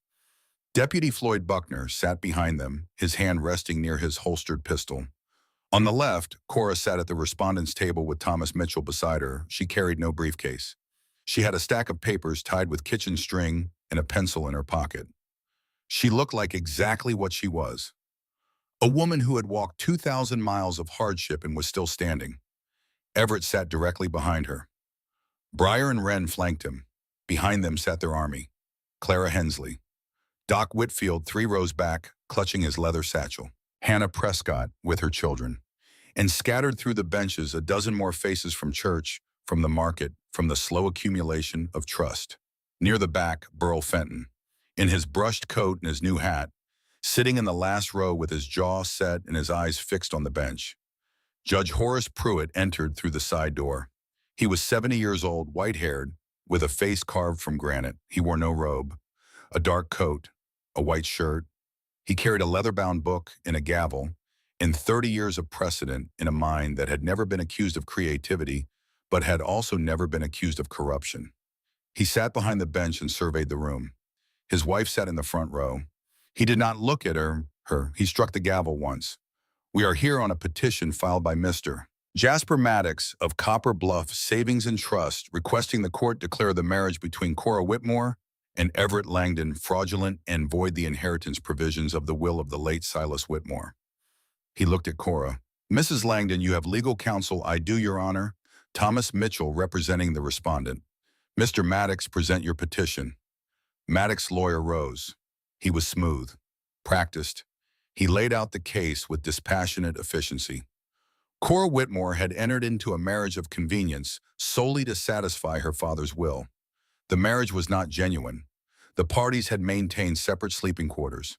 Deputy Floyd Buckner sat behind them, his hand resting near his holstered pistol. On the left, Cora sat at the respondent's table with Thomas Mitchell beside her. She carried no briefcase. She had a stack of papers tied with kitchen string and a pencil in her pocket. She looked like exactly what she was. A woman who had walked 2,000 miles of hardship and was still standing. Everett sat directly behind her. Briar and Wren flanked him. Behind them sat their army. Clara Hensley. Doc Whitfield 3 rows back, clutching his leather satchel. Hannah Prescott with her children. And scattered through the benches a dozen more faces from church, from the market, from the slow accumulation of trust. Near the back, Burl Fenton, in his brushed coat and his new hat, sitting in the last row with his jaw set and his eyes fixed on the bench. Judge Horace Pruitt entered through the side door. He was 70 years old, white-haired, with a face carved from granite. He wore no robe, a dark coat, a white shirt. He carried a leather-bound book and a gavel, and 30 years of precedent in a mind that had never been accused of creativity, but had also never been accused of corruption. He sat behind the bench and surveyed the room. His wife sat in the front row. He did not look at her. He struck the gavel once. "We are here on a petition filed by Mr. Jasper Maddox of Copper Bluff Savings and Trust, requesting the court declare the marriage between Cora Whitmore and Everett Langdon fraudulent and void the inheritance provisions of the will of the late Silas Whitmore." He looked at Cora. "Mrs. Langdon, you have legal counsel, I do, Your Honor." Thomas Mitchell representing the respondent. "Mr. Maddox, present your petition." Maddox's lawyer rose. He was smooth, practiced. He laid out the case with dispassionate efficiency. Cora Whitmore had entered into a marriage of convenience solely to satisfy her father's will. The marriage was not genuine. The parties had maintained separate sleeping quarters.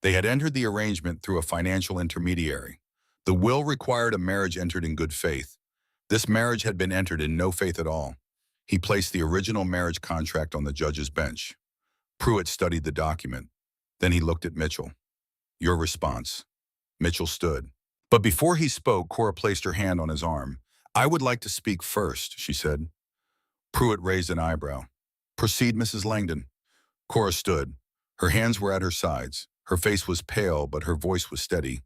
They had entered the arrangement through a financial intermediary. The will required a marriage entered in good faith. This marriage had been entered in no faith at all. He placed the original marriage contract on the judge's bench. Pruitt studied the document. Then he looked at Mitchell. "Your response." Mitchell stood. But before he spoke, Cora placed her hand on his arm. "I would like to speak first," she said. Pruitt raised an eyebrow. "Proceed, Mrs. Langdon." Cora stood. Her hands were at her sides. Her face was pale, but her voice was steady.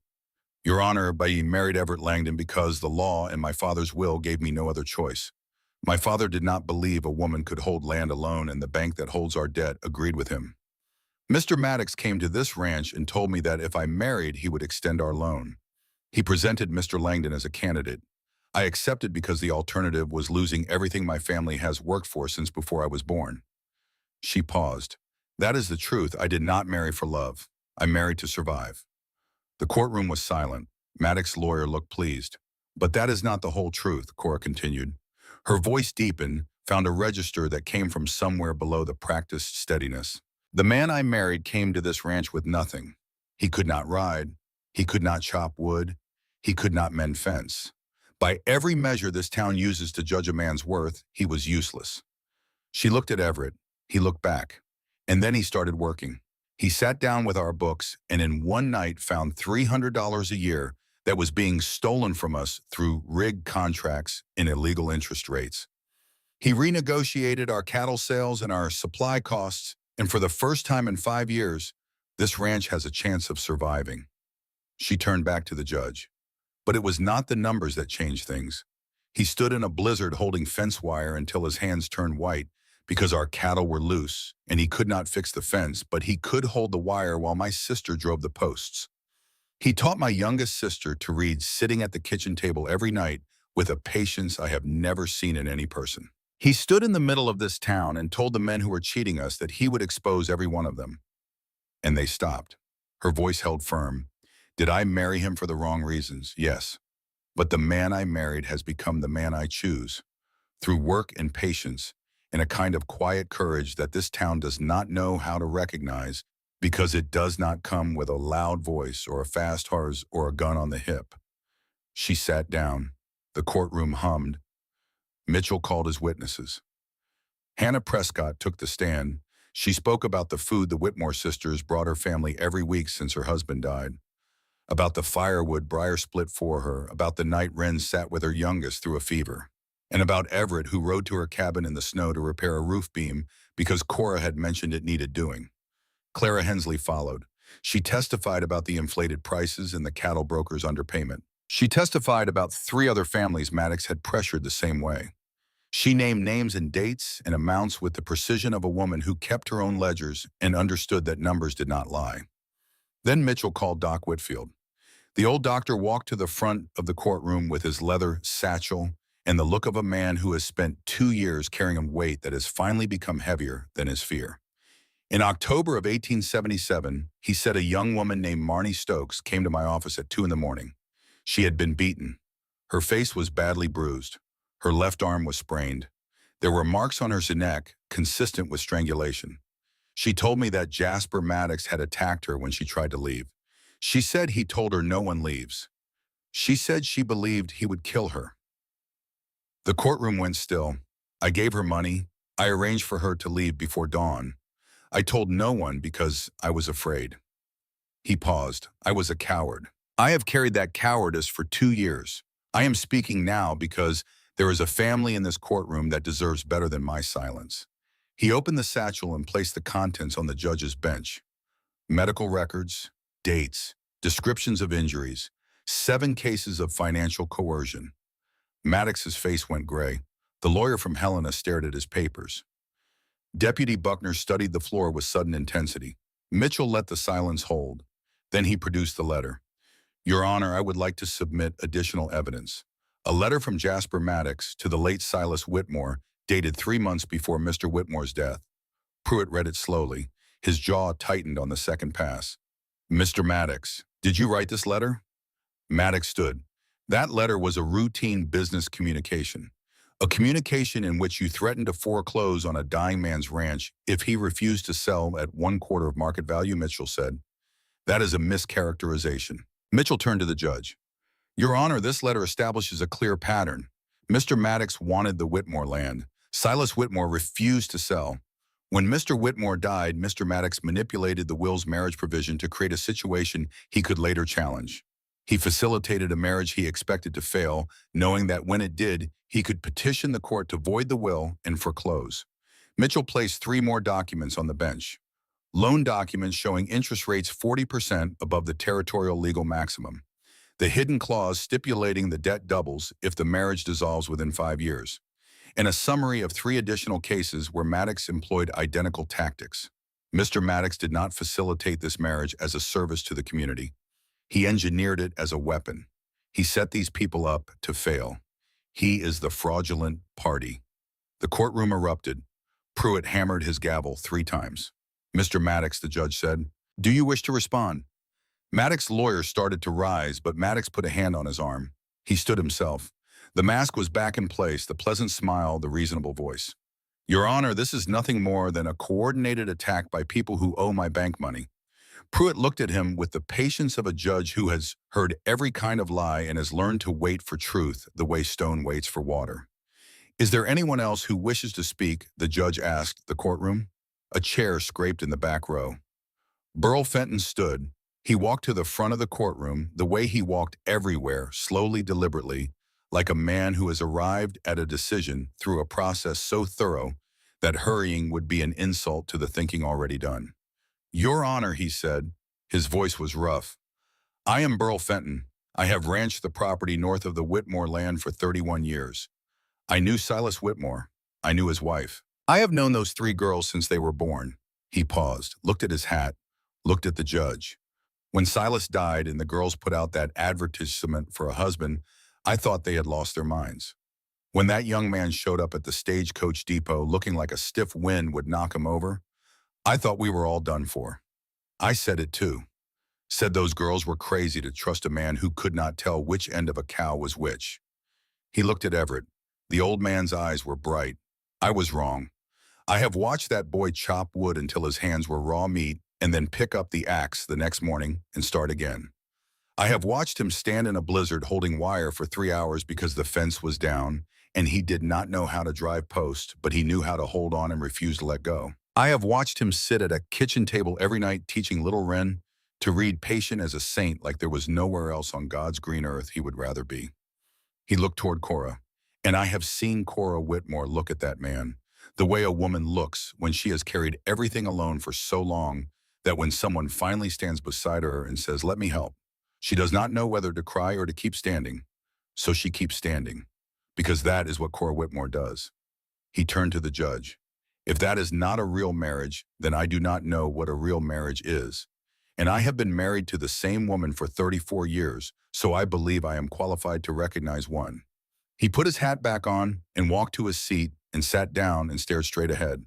"Your Honor, I married Everett Langdon because the law and my father's will gave me no other choice. My father did not believe a woman could hold land alone, and the bank that holds our debt agreed with him. Mr. Maddox came to this ranch and told me that if I married, he would extend our loan. He presented Mr. Langdon as a candidate. I accepted because the alternative was losing everything my family has worked for since before I was born." She paused. "That is the truth. I did not marry for love. I married to survive." The courtroom was silent. Maddox's lawyer looked pleased. "But that is not the whole truth," Cora continued. Her voice deepened, found a register that came from somewhere below the practiced steadiness. The man I married came to this ranch with nothing. He could not ride. He could not chop wood. He could not mend fence. By every measure this town uses to judge a man's worth, he was useless. She looked at Everett. He looked back. And then he started working. He sat down with our books and in one night found $300 a year that was being stolen from us through rigged contracts and illegal interest rates. He renegotiated our cattle sales and our supply costs, and for the first time in 5 years, this ranch has a chance of surviving. She turned back to the judge. But it was not the numbers that changed things. He stood in a blizzard holding fence wire until his hands turned white because our cattle were loose, and he could not fix the fence, but he could hold the wire while my sister drove the posts. He taught my youngest sister to read sitting at the kitchen table every night with a patience I have never seen in any person. He stood in the middle of this town and told the men who were cheating us that he would expose every one of them. And they stopped. Her voice held firm. Did I marry him for the wrong reasons? Yes. But the man I married has become the man I choose. Through work and patience, and a kind of quiet courage that this town does not know how to recognize because it does not come with a loud voice or a fast horse or a gun on the hip. She sat down. The courtroom hummed. Mitchell called his witnesses. Hannah Prescott took the stand. She spoke about the food the Whitmore sisters brought her family every week since her husband died, about the firewood Briar split for her, about the night Wren sat with her youngest through a fever, and about Everett who rode to her cabin in the snow to repair a roof beam because Cora had mentioned it needed doing. Clara Hensley followed. She testified about the inflated prices and the cattle brokers' underpayment. She testified about 3 other families Maddox had pressured the same way. She named names and dates and amounts with the precision of a woman who kept her own ledgers and understood that numbers did not lie. Then Mitchell called Doc Whitfield. The old doctor walked to the front of the courtroom with his leather satchel and the look of a man who has spent 2 years carrying a weight that has finally become heavier than his fear. In October of 1877, he said a young woman named Marnie Stokes came to my office at 2 in the morning. She had been beaten. Her face was badly bruised. Her left arm was sprained. There were marks on her neck consistent with strangulation. She told me that Jasper Maddox had attacked her when she tried to leave. She said he told her no one leaves. She said she believed he would kill her. The courtroom went still. I gave her money. I arranged for her to leave before dawn. I told no one because I was afraid. He paused. I was a coward. I have carried that cowardice for 2 years. I am speaking now because there is a family in this courtroom that deserves better than my silence. He opened the satchel and placed the contents on the judge's bench. Medical records, dates, descriptions of injuries, 7 cases of financial coercion. Maddox's face went gray. The lawyer from Helena stared at his papers. Deputy Buckner studied the floor with sudden intensity. Mitchell let the silence hold. Then he produced the letter. Your Honor, I would like to submit additional evidence. A letter from Jasper Maddox to the late Silas Whitmore, dated 3 months before Mr. Whitmore's death. Pruitt read it slowly. His jaw tightened on the second pass. Mr. Maddox, did you write this letter? Maddox stood. That letter was a routine business communication. A communication in which you threatened to foreclose on a dying man's ranch if he refused to sell at 1/4 of market value, Mitchell said. That is a mischaracterization. Mitchell turned to the judge. Your Honor, this letter establishes a clear pattern. Mr. Maddox wanted the Whitmore land. Silas Whitmore refused to sell. When Mr. Whitmore died, Mr. Maddox manipulated the will's marriage provision to create a situation he could later challenge. He facilitated a marriage he expected to fail, knowing that when it did, he could petition the court to void the will and foreclose. Mitchell placed 3 more documents on the bench. Loan documents showing interest rates 40% above the territorial legal maximum. The hidden clause stipulating the debt doubles if the marriage dissolves within 5 years. And a summary of 3 additional cases where Maddox employed identical tactics. Mr. Maddox did not facilitate this marriage as a service to the community. He engineered it as a weapon. He set these people up to fail. He is the fraudulent party. The courtroom erupted. Pruitt hammered his gavel 3 times. Mr. Maddox, the judge said, do you wish to respond? Maddox's lawyer started to rise, but Maddox put a hand on his arm. He stood himself. The mask was back in place, the pleasant smile, the reasonable voice. Your Honor, this is nothing more than a coordinated attack by people who owe my bank money. Pruitt looked at him with the patience of a judge who has heard every kind of lie and has learned to wait for truth the way stone waits for water. Is there anyone else who wishes to speak? The judge asked the courtroom. A chair scraped in the back row. Burl Fenton stood. He walked to the front of the courtroom the way he walked everywhere, slowly, deliberately, like a man who has arrived at a decision through a process so thorough that hurrying would be an insult to the thinking already done. Your Honor, he said. His voice was rough. I am Burl Fenton. I have ranched the property north of the Whitmore land for 31 years. I knew Silas Whitmore. I knew his wife. I have known those three girls since they were born. He paused, looked at his hat, looked at the judge. When Silas died and the girls put out that advertisement for a husband, I thought they had lost their minds. When that young man showed up at the stagecoach depot looking like a stiff wind would knock him over, I thought we were all done for. I said it too. Said those girls were crazy to trust a man who could not tell which end of a cow was which. He looked at Everett. The old man's eyes were bright. I was wrong. I have watched that boy chop wood until his hands were raw meat and then pick up the axe the next morning and start again. I have watched him stand in a blizzard holding wire for 3 hours because the fence was down and he did not know how to drive post, but he knew how to hold on and refuse to let go. I have watched him sit at a kitchen table every night teaching little Wren to read patient as a saint like there was nowhere else on God's green earth he would rather be. He looked toward Cora, and I have seen Cora Whitmore look at that man, the way a woman looks when she has carried everything alone for so long that when someone finally stands beside her and says, "Let me help," she does not know whether to cry or to keep standing. So she keeps standing, because that is what Cora Whitmore does. He turned to the judge. If that is not a real marriage, then I do not know what a real marriage is. And I have been married to the same woman for 34 years, so I believe I am qualified to recognize one. He put his hat back on and walked to his seat and sat down and stared straight ahead.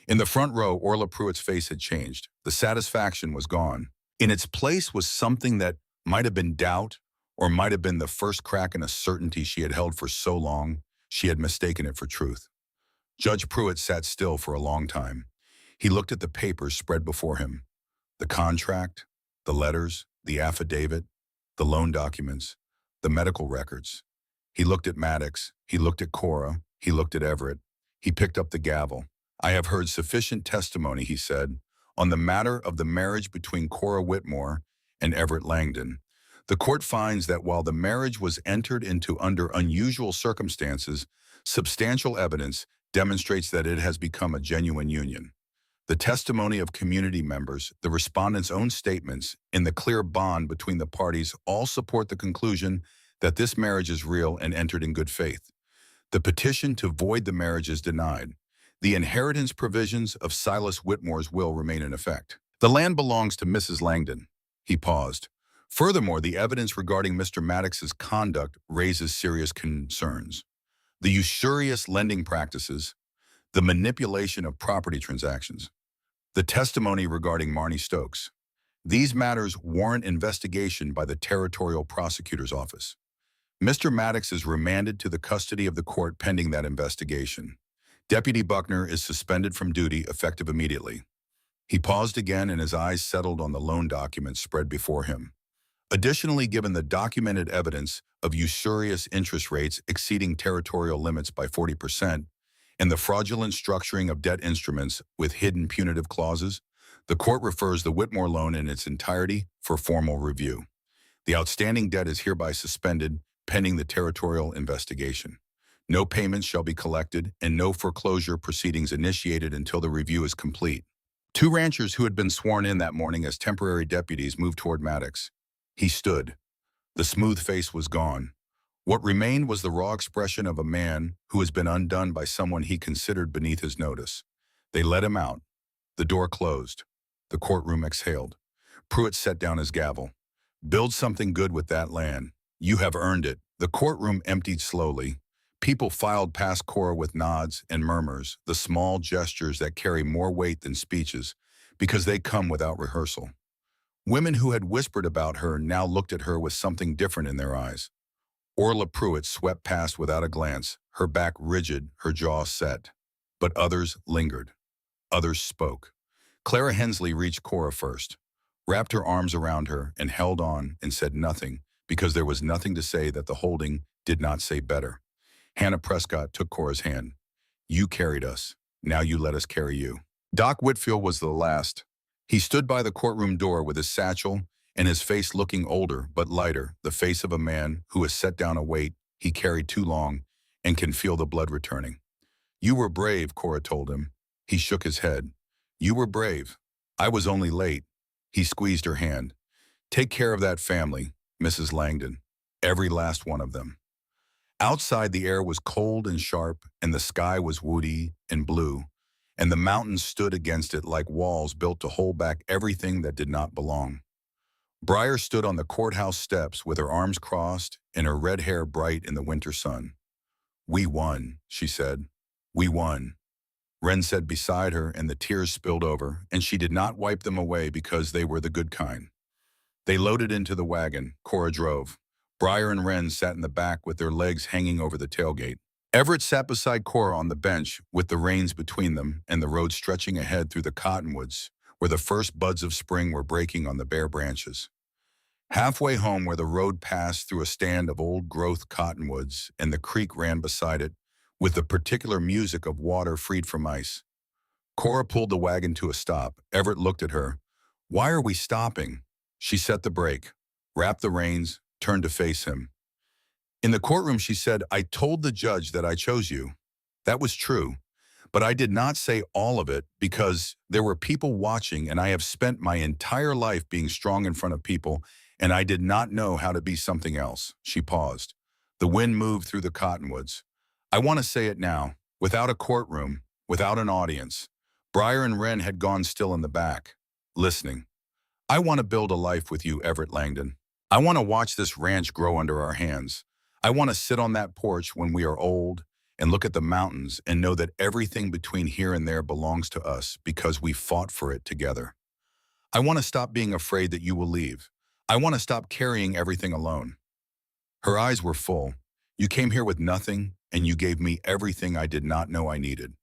In the front row, Orla Pruitt's face had changed. The satisfaction was gone. In its place was something that might have been doubt or might have been the first crack in a certainty she had held for so long she had mistaken it for truth. Judge Pruitt sat still for a long time. He looked at the papers spread before him. The contract, the letters, the affidavit, the loan documents, the medical records. He looked at Maddox, he looked at Cora, he looked at Everett. He picked up the gavel. I have heard sufficient testimony, he said, on the matter of the marriage between Cora Whitmore and Everett Langdon. The court finds that while the marriage was entered into under unusual circumstances, substantial evidence demonstrates that it has become a genuine union. The testimony of community members, the respondents' own statements, and the clear bond between the parties all support the conclusion that this marriage is real and entered in good faith. The petition to void the marriage is denied. The inheritance provisions of Silas Whitmore's will remain in effect. The land belongs to Mrs. Langdon. He paused. Furthermore, the evidence regarding Mr. Maddox's conduct raises serious concerns. The usurious lending practices, the manipulation of property transactions, the testimony regarding Marnie Stokes. These matters warrant investigation by the Territorial Prosecutor's Office. Mr. Maddox is remanded to the custody of the court pending that investigation. Deputy Buckner is suspended from duty effective immediately. He paused again and his eyes settled on the loan documents spread before him. Additionally, given the documented evidence of usurious interest rates exceeding territorial limits by 40% and the fraudulent structuring of debt instruments with hidden punitive clauses, the court refers the Whitmore loan in its entirety for formal review. The outstanding debt is hereby suspended pending the territorial investigation. No payments shall be collected and no foreclosure proceedings initiated until the review is complete. Two ranchers who had been sworn in that morning as temporary deputies moved toward Maddox. He stood. The smooth face was gone. What remained was the raw expression of a man who has been undone by someone he considered beneath his notice. They let him out. The door closed. The courtroom exhaled. Pruitt set down his gavel. Build something good with that land. You have earned it. The courtroom emptied slowly. People filed past Cora with nods and murmurs, the small gestures that carry more weight than speeches, because they come without rehearsal. Women who had whispered about her now looked at her with something different in their eyes. Orla Pruitt swept past without a glance, her back rigid, her jaw set. But others lingered. Others spoke. Clara Hensley reached Cora first, wrapped her arms around her and held on and said nothing because there was nothing to say that the holding did not say better. Hannah Prescott took Cora's hand. You carried us. Now you let us carry you. Doc Whitfield was the last. He stood by the courtroom door with his satchel and his face looking older but lighter, the face of a man who has set down a weight he carried too long and can feel the blood returning. You were brave, Cora told him. He shook his head. You were brave. I was only late. He squeezed her hand. Take care of that family, Mrs. Langdon. Every last one of them. Outside, the air was cold and sharp, and the sky was woody and blue, and the mountains stood against it like walls built to hold back everything that did not belong. Briar stood on the courthouse steps with her arms crossed and her red hair bright in the winter sun. We won, she said. We won. Wren said beside her, and the tears spilled over, and she did not wipe them away because they were the good kind. They loaded into the wagon. Cora drove. Briar and Wren sat in the back with their legs hanging over the tailgate. Everett sat beside Cora on the bench with the reins between them and the road stretching ahead through the cottonwoods where the first buds of spring were breaking on the bare branches. Halfway home, where the road passed through a stand of old-growth cottonwoods and the creek ran beside it with the particular music of water freed from ice, Cora pulled the wagon to a stop. Everett looked at her. Why are we stopping? She set the brake, wrapped the reins, turned to face him. In the courtroom, she said, I told the judge that I chose you. That was true. But I did not say all of it because there were people watching, and I have spent my entire life being strong in front of people, and I did not know how to be something else. She paused. The wind moved through the cottonwoods. I want to say it now, without a courtroom, without an audience. Briar and Wren had gone still in the back, listening. I want to build a life with you, Everett Langdon. I want to watch this ranch grow under our hands. I want to sit on that porch when we are old and look at the mountains and know that everything between here and there belongs to us because we fought for it together. I want to stop being afraid that you will leave. I want to stop carrying everything alone. Her eyes were full. You came here with nothing, and you gave me everything I did not know I needed.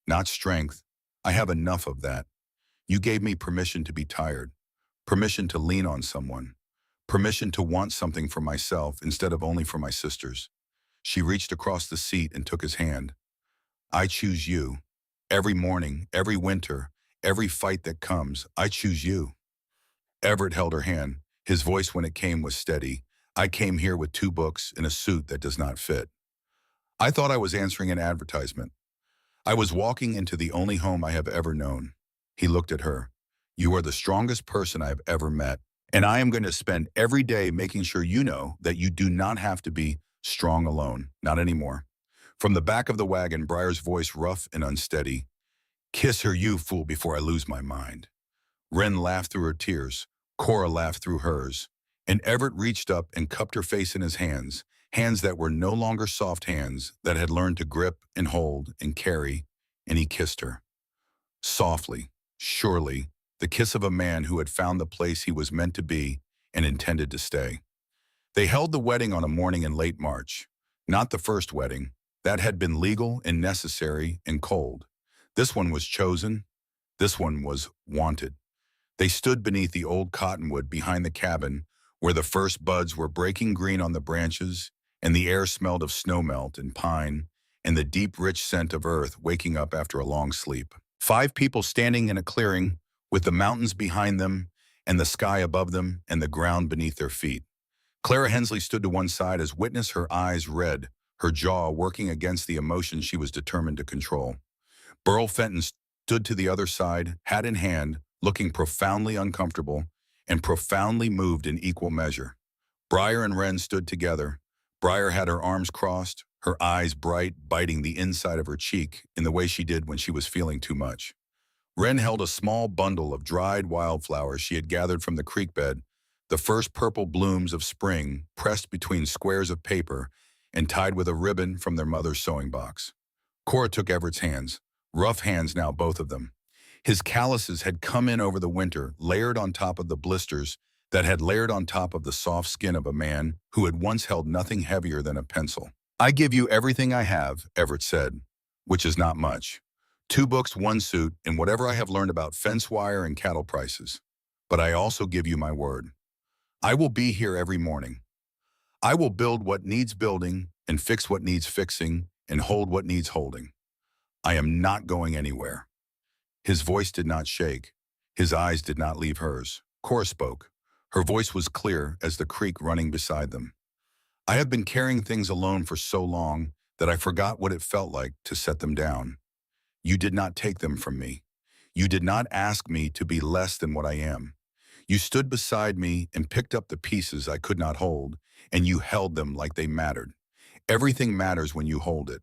Not strength. I have enough of that. You gave me permission to be tired, permission to lean on someone, permission to want something for myself instead of only for my sisters. She reached across the seat and took his hand. I choose you. Every morning, every winter, every fight that comes, I choose you. Everett held her hand. His voice when it came was steady. I came here with 2 books and a suit that does not fit. I thought I was answering an advertisement. I was walking into the only home I have ever known. He looked at her. You are the strongest person I have ever met, and I am going to spend every day making sure you know that you do not have to be strong alone, not anymore. From the back of the wagon, Briar's voice rough and unsteady. Kiss her, you fool, before I lose my mind. Wren laughed through her tears. Cora laughed through hers. And Everett reached up and cupped her face in his hands, hands that were no longer soft hands, that had learned to grip and hold and carry, and he kissed her. Softly, surely, the kiss of a man who had found the place he was meant to be and intended to stay. They held the wedding on a morning in late March. Not the first wedding. That had been legal and necessary and cold. This one was chosen. This one was wanted. They stood beneath the old cottonwood behind the cabin, where the first buds were breaking green on the branches, and the air smelled of snowmelt and pine, and the deep, rich scent of earth waking up after a long sleep. 5 people standing in a clearing, with the mountains behind them, and the sky above them, and the ground beneath their feet. Clara Hensley stood to one side as witness, her eyes red, her jaw working against the emotion she was determined to control. Burl Fenton stood to the other side, hat in hand, looking profoundly uncomfortable and profoundly moved in equal measure. Briar and Wren stood together. Briar had her arms crossed, her eyes bright, biting the inside of her cheek in the way she did when she was feeling too much. Wren held a small bundle of dried wildflowers she had gathered from the creek bed, the first purple blooms of spring pressed between squares of paper and tied with a ribbon from their mother's sewing box. Cora took Everett's hands, rough hands now, both of them. His calluses had come in over the winter, layered on top of the blisters that had layered on top of the soft skin of a man who had once held nothing heavier than a pencil. "I give you everything I have," Everett said, "which is not much. 2 books, 1 suit, and whatever I have learned about fence wire and cattle prices. But I also give you my word. I will be here every morning. I will build what needs building and fix what needs fixing and hold what needs holding. I am not going anywhere." His voice did not shake. His eyes did not leave hers. Cora spoke. Her voice was clear as the creek running beside them. "I have been carrying things alone for so long that I forgot what it felt like to set them down. You did not take them from me. You did not ask me to be less than what I am. You stood beside me and picked up the pieces I could not hold, and you held them like they mattered. Everything matters when you hold it."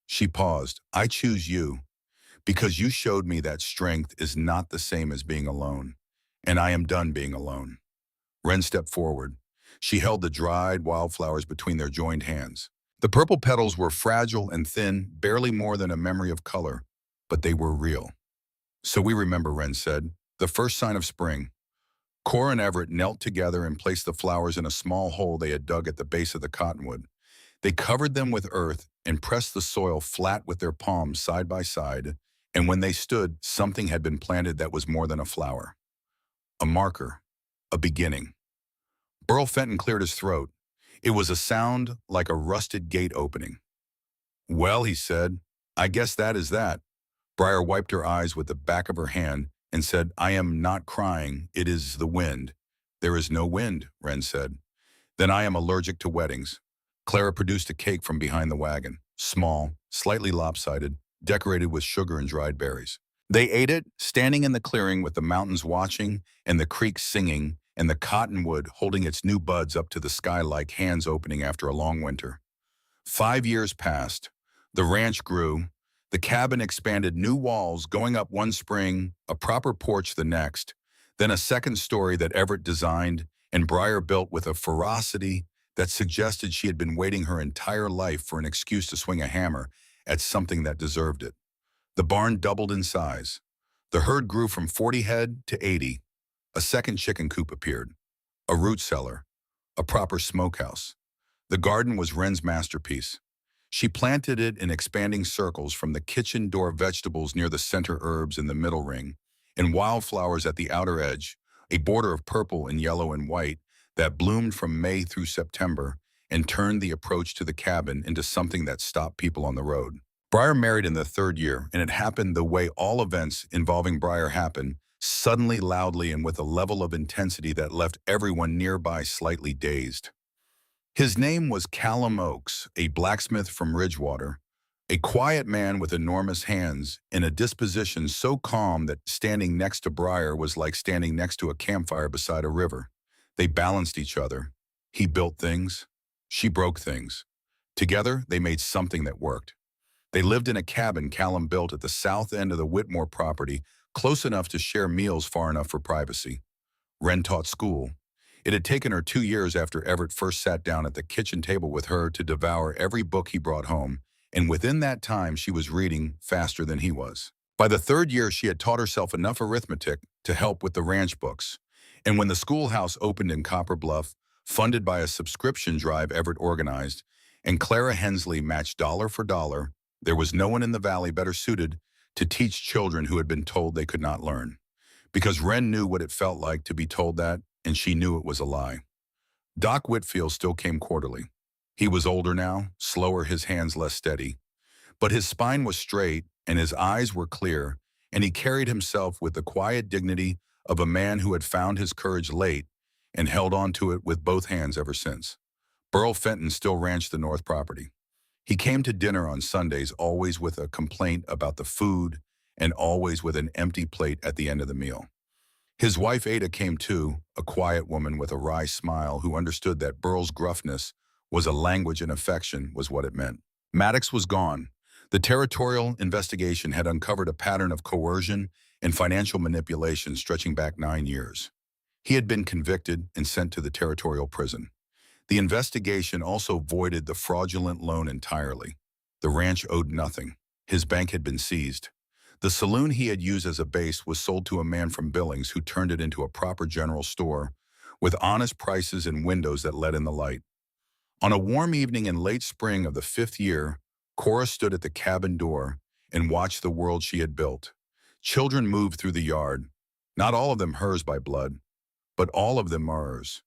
She paused. "I choose you because you showed me that strength is not the same as being alone, and I am done being alone." Wren stepped forward. She held the dried wildflowers between their joined hands. The purple petals were fragile and thin, barely more than a memory of color, but they were real. "So we remember," Wren said, "the first sign of spring." Cora and Everett knelt together and placed the flowers in a small hole they had dug at the base of the cottonwood. They covered them with earth and pressed the soil flat with their palms side by side, and when they stood, something had been planted that was more than a flower. A marker. A beginning. Burl Fenton cleared his throat. It was a sound like a rusted gate opening. "Well," he said, "I guess that is that." Briar wiped her eyes with the back of her hand and said, "I am not crying. It is the wind." "There is no wind," Wren said. "Then I am allergic to weddings." Clara produced a cake from behind the wagon, small, slightly lopsided, decorated with sugar and dried berries. They ate it, standing in the clearing with the mountains watching and the creek singing and the cottonwood holding its new buds up to the sky like hands opening after a long winter. 5 years passed. The ranch grew. The cabin expanded new walls, going up one spring, a proper porch the next, then a second story that Everett designed and Briar built with a ferocity that suggested she had been waiting her entire life for an excuse to swing a hammer at something that deserved it. The barn doubled in size. The herd grew from 40 head to 80. A second chicken coop appeared. A root cellar. A proper smokehouse. The garden was Wren's masterpiece. She planted it in expanding circles, from the kitchen door vegetables near the center, herbs in the middle ring, and wildflowers at the outer edge, a border of purple and yellow and white that bloomed from May through September and turned the approach to the cabin into something that stopped people on the road. Briar married in the 3rd year, and it happened the way all events involving Briar happen, suddenly, loudly, and with a level of intensity that left everyone nearby slightly dazed. His name was Callum Oakes, a blacksmith from Ridgewater, a quiet man with enormous hands and a disposition so calm that standing next to Briar was like standing next to a campfire beside a river. They balanced each other. He built things. She broke things. Together, they made something that worked. They lived in a cabin Callum built at the south end of the Whitmore property, close enough to share meals, far enough for privacy. Wren taught school. It had taken her 2 years after Everett first sat down at the kitchen table with her to devour every book he brought home, and within that time she was reading faster than he was. By the 3rd year, she had taught herself enough arithmetic to help with the ranch books, and when the schoolhouse opened in Copper Bluff, funded by a subscription drive Everett organized, and Clara Hensley matched dollar for dollar, there was no one in the valley better suited to teach children who had been told they could not learn. Because Wren knew what it felt like to be told that, and she knew it was a lie. Doc Whitfield still came quarterly. He was older now, slower, his hands less steady. But his spine was straight, and his eyes were clear, and he carried himself with the quiet dignity of a man who had found his courage late and held on to it with both hands ever since. Burl Fenton still ranched the North property. He came to dinner on Sundays, always with a complaint about the food and always with an empty plate at the end of the meal. His wife Ada came too, a quiet woman with a wry smile who understood that Burl's gruffness was a language and affection was what it meant. Maddox was gone. The territorial investigation had uncovered a pattern of coercion and financial manipulation stretching back 9 years. He had been convicted and sent to the territorial prison. The investigation also voided the fraudulent loan entirely. The ranch owed nothing. His bank had been seized. The saloon he had used as a base was sold to a man from Billings who turned it into a proper general store with honest prices and windows that let in the light. On a warm evening in late spring of the fifth year, Cora stood at the cabin door and watched the world she had built. Children moved through the yard, not all of them hers by blood, but all of them hers.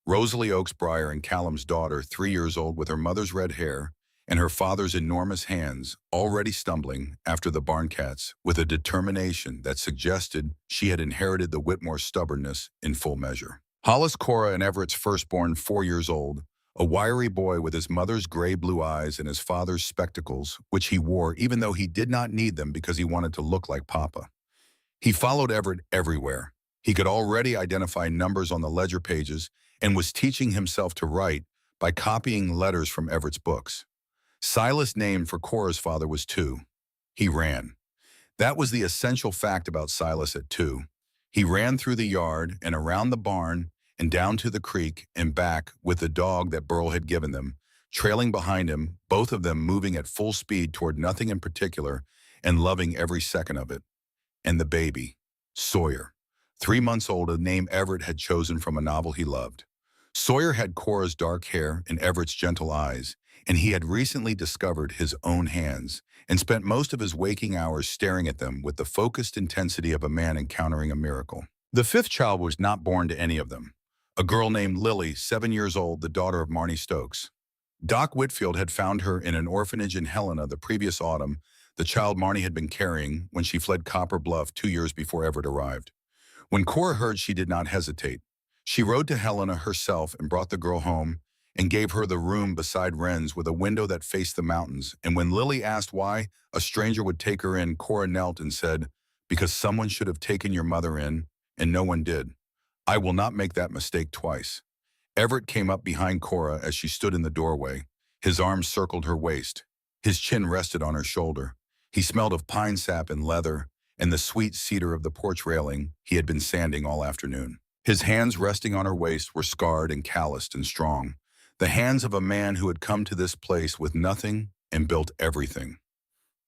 Rosalie Oakes Breyer and Callum's daughter, 3 years old with her mother's red hair and her father's enormous hands, already stumbling after the barn cats with a determination that suggested she had inherited the Whitmore stubbornness in full measure. Hollis, Cora, and Everett's firstborn, 4 years old, a wiry boy with his mother's gray-blue eyes and his father's spectacles, which he wore even though he did not need them because he wanted to look like Papa. He followed Everett everywhere. He could already identify numbers on the ledger pages and was teaching himself to write by copying letters from Everett's books. Silas' name for Cora's father was 2. He ran. That was the essential fact about Silas at 2. He ran through the yard and around the barn and down to the creek and back with the dog that Burl had given them, trailing behind him, both of them moving at full speed toward nothing in particular and loving every second of it. And the baby, Sawyer, 3 months old, a name Everett had chosen from a novel he loved. Sawyer had Cora's dark hair and Everett's gentle eyes, and he had recently discovered his own hands and spent most of his waking hours staring at them with the focused intensity of a man encountering a miracle. The fifth child was not born to any of them. A girl named Lily, 7 years old, the daughter of Marnie Stokes. Doc Whitfield had found her in an orphanage in Helena the previous autumn, the child Marnie had been carrying when she fled Copper Bluff 2 years before Everett arrived. When Cora heard, she did not hesitate. She rode to Helena herself and brought the girl home and gave her the room beside Wren's with a window that faced the mountains. And when Lily asked why a stranger would take her in, Cora knelt and said, "Because someone should have taken your mother in, and no one did. I will not make that mistake twice." Everett came up behind Cora as she stood in the doorway. His arms circled her waist. His chin rested on her shoulder. He smelled of pine sap and leather and the sweet cedar of the porch railing he had been sanding all afternoon. His hands resting on her waist were scarred and calloused and strong, the hands of a man who had come to this place with nothing and built everything.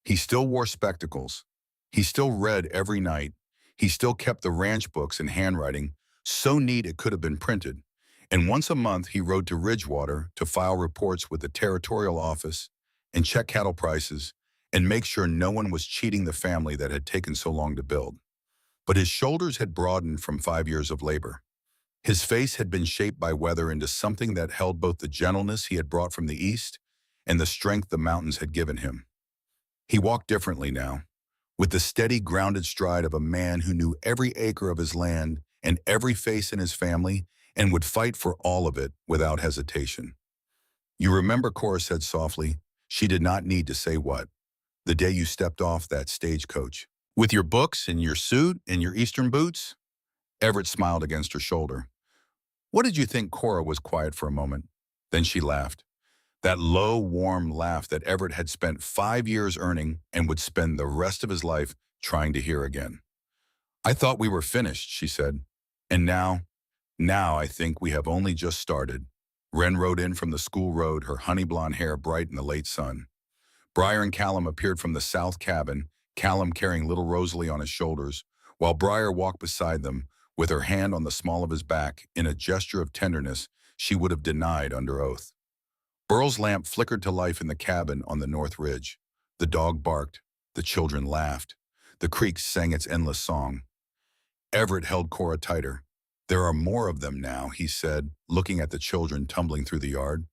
He still wore spectacles. He still read every night. He still kept the ranch books in handwriting, so neat it could have been printed. And once a month he rode to Ridgewater to file reports with the territorial office and check cattle prices and make sure no one was cheating the family that had taken so long to build. But his shoulders had broadened from 5 years of labor. His face had been shaped by weather into something that held both the gentleness he had brought from the east and the strength the mountains had given him. He walked differently now, with the steady, grounded stride of a man who knew every acre of his land and every face in his family and would fight for all of it without hesitation. "You remember," Cora said softly, she did not need to say what, "the day you stepped off that stagecoach. With your books and your suit and your Eastern boots?" Everett smiled against her shoulder. "What did you think?" Cora was quiet for a moment. Then she laughed. That low, warm laugh that Everett had spent 5 years earning and would spend the rest of his life trying to hear again. "I thought we were finished," she said. "And now I think we have only just started." Wren rode in from the school road, her honey blonde hair bright in the late sun. Briar and Callum appeared from the south cabin, Callum carrying little Rosalie on his shoulders, while Briar walked beside them with her hand on the small of his back in a gesture of tenderness she would have denied under oath. Burl's lamp flickered to life in the cabin on the north ridge. The dog barked. The children laughed. The creek sang its endless song. Everett held Cora tighter. "There are more of them now," he said, looking at the children tumbling through the yard.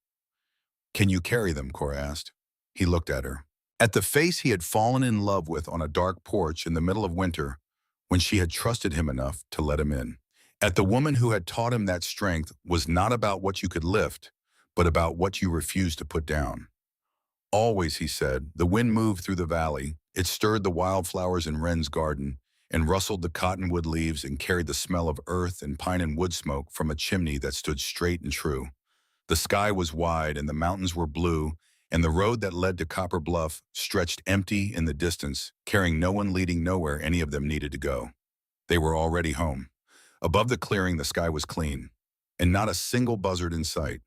"Can you carry them?" Cora asked. He looked at her. At the face he had fallen in love with on a dark porch in the middle of winter, when she had trusted him enough to let him in. At the woman who had taught him that strength was not about what you could lift, but about what you refused to put down. "Always," he said, the wind moved through the valley. It stirred the wildflowers in Wren's garden and rustled the cottonwood leaves and carried the smell of earth and pine and wood smoke from a chimney that stood straight and true. The sky was wide and the mountains were blue, and the road that led to Copper Bluff stretched empty in the distance, carrying no one leading nowhere any of them needed to go. They were already home. Above the clearing, the sky was clean, and not a single buzzard in sight.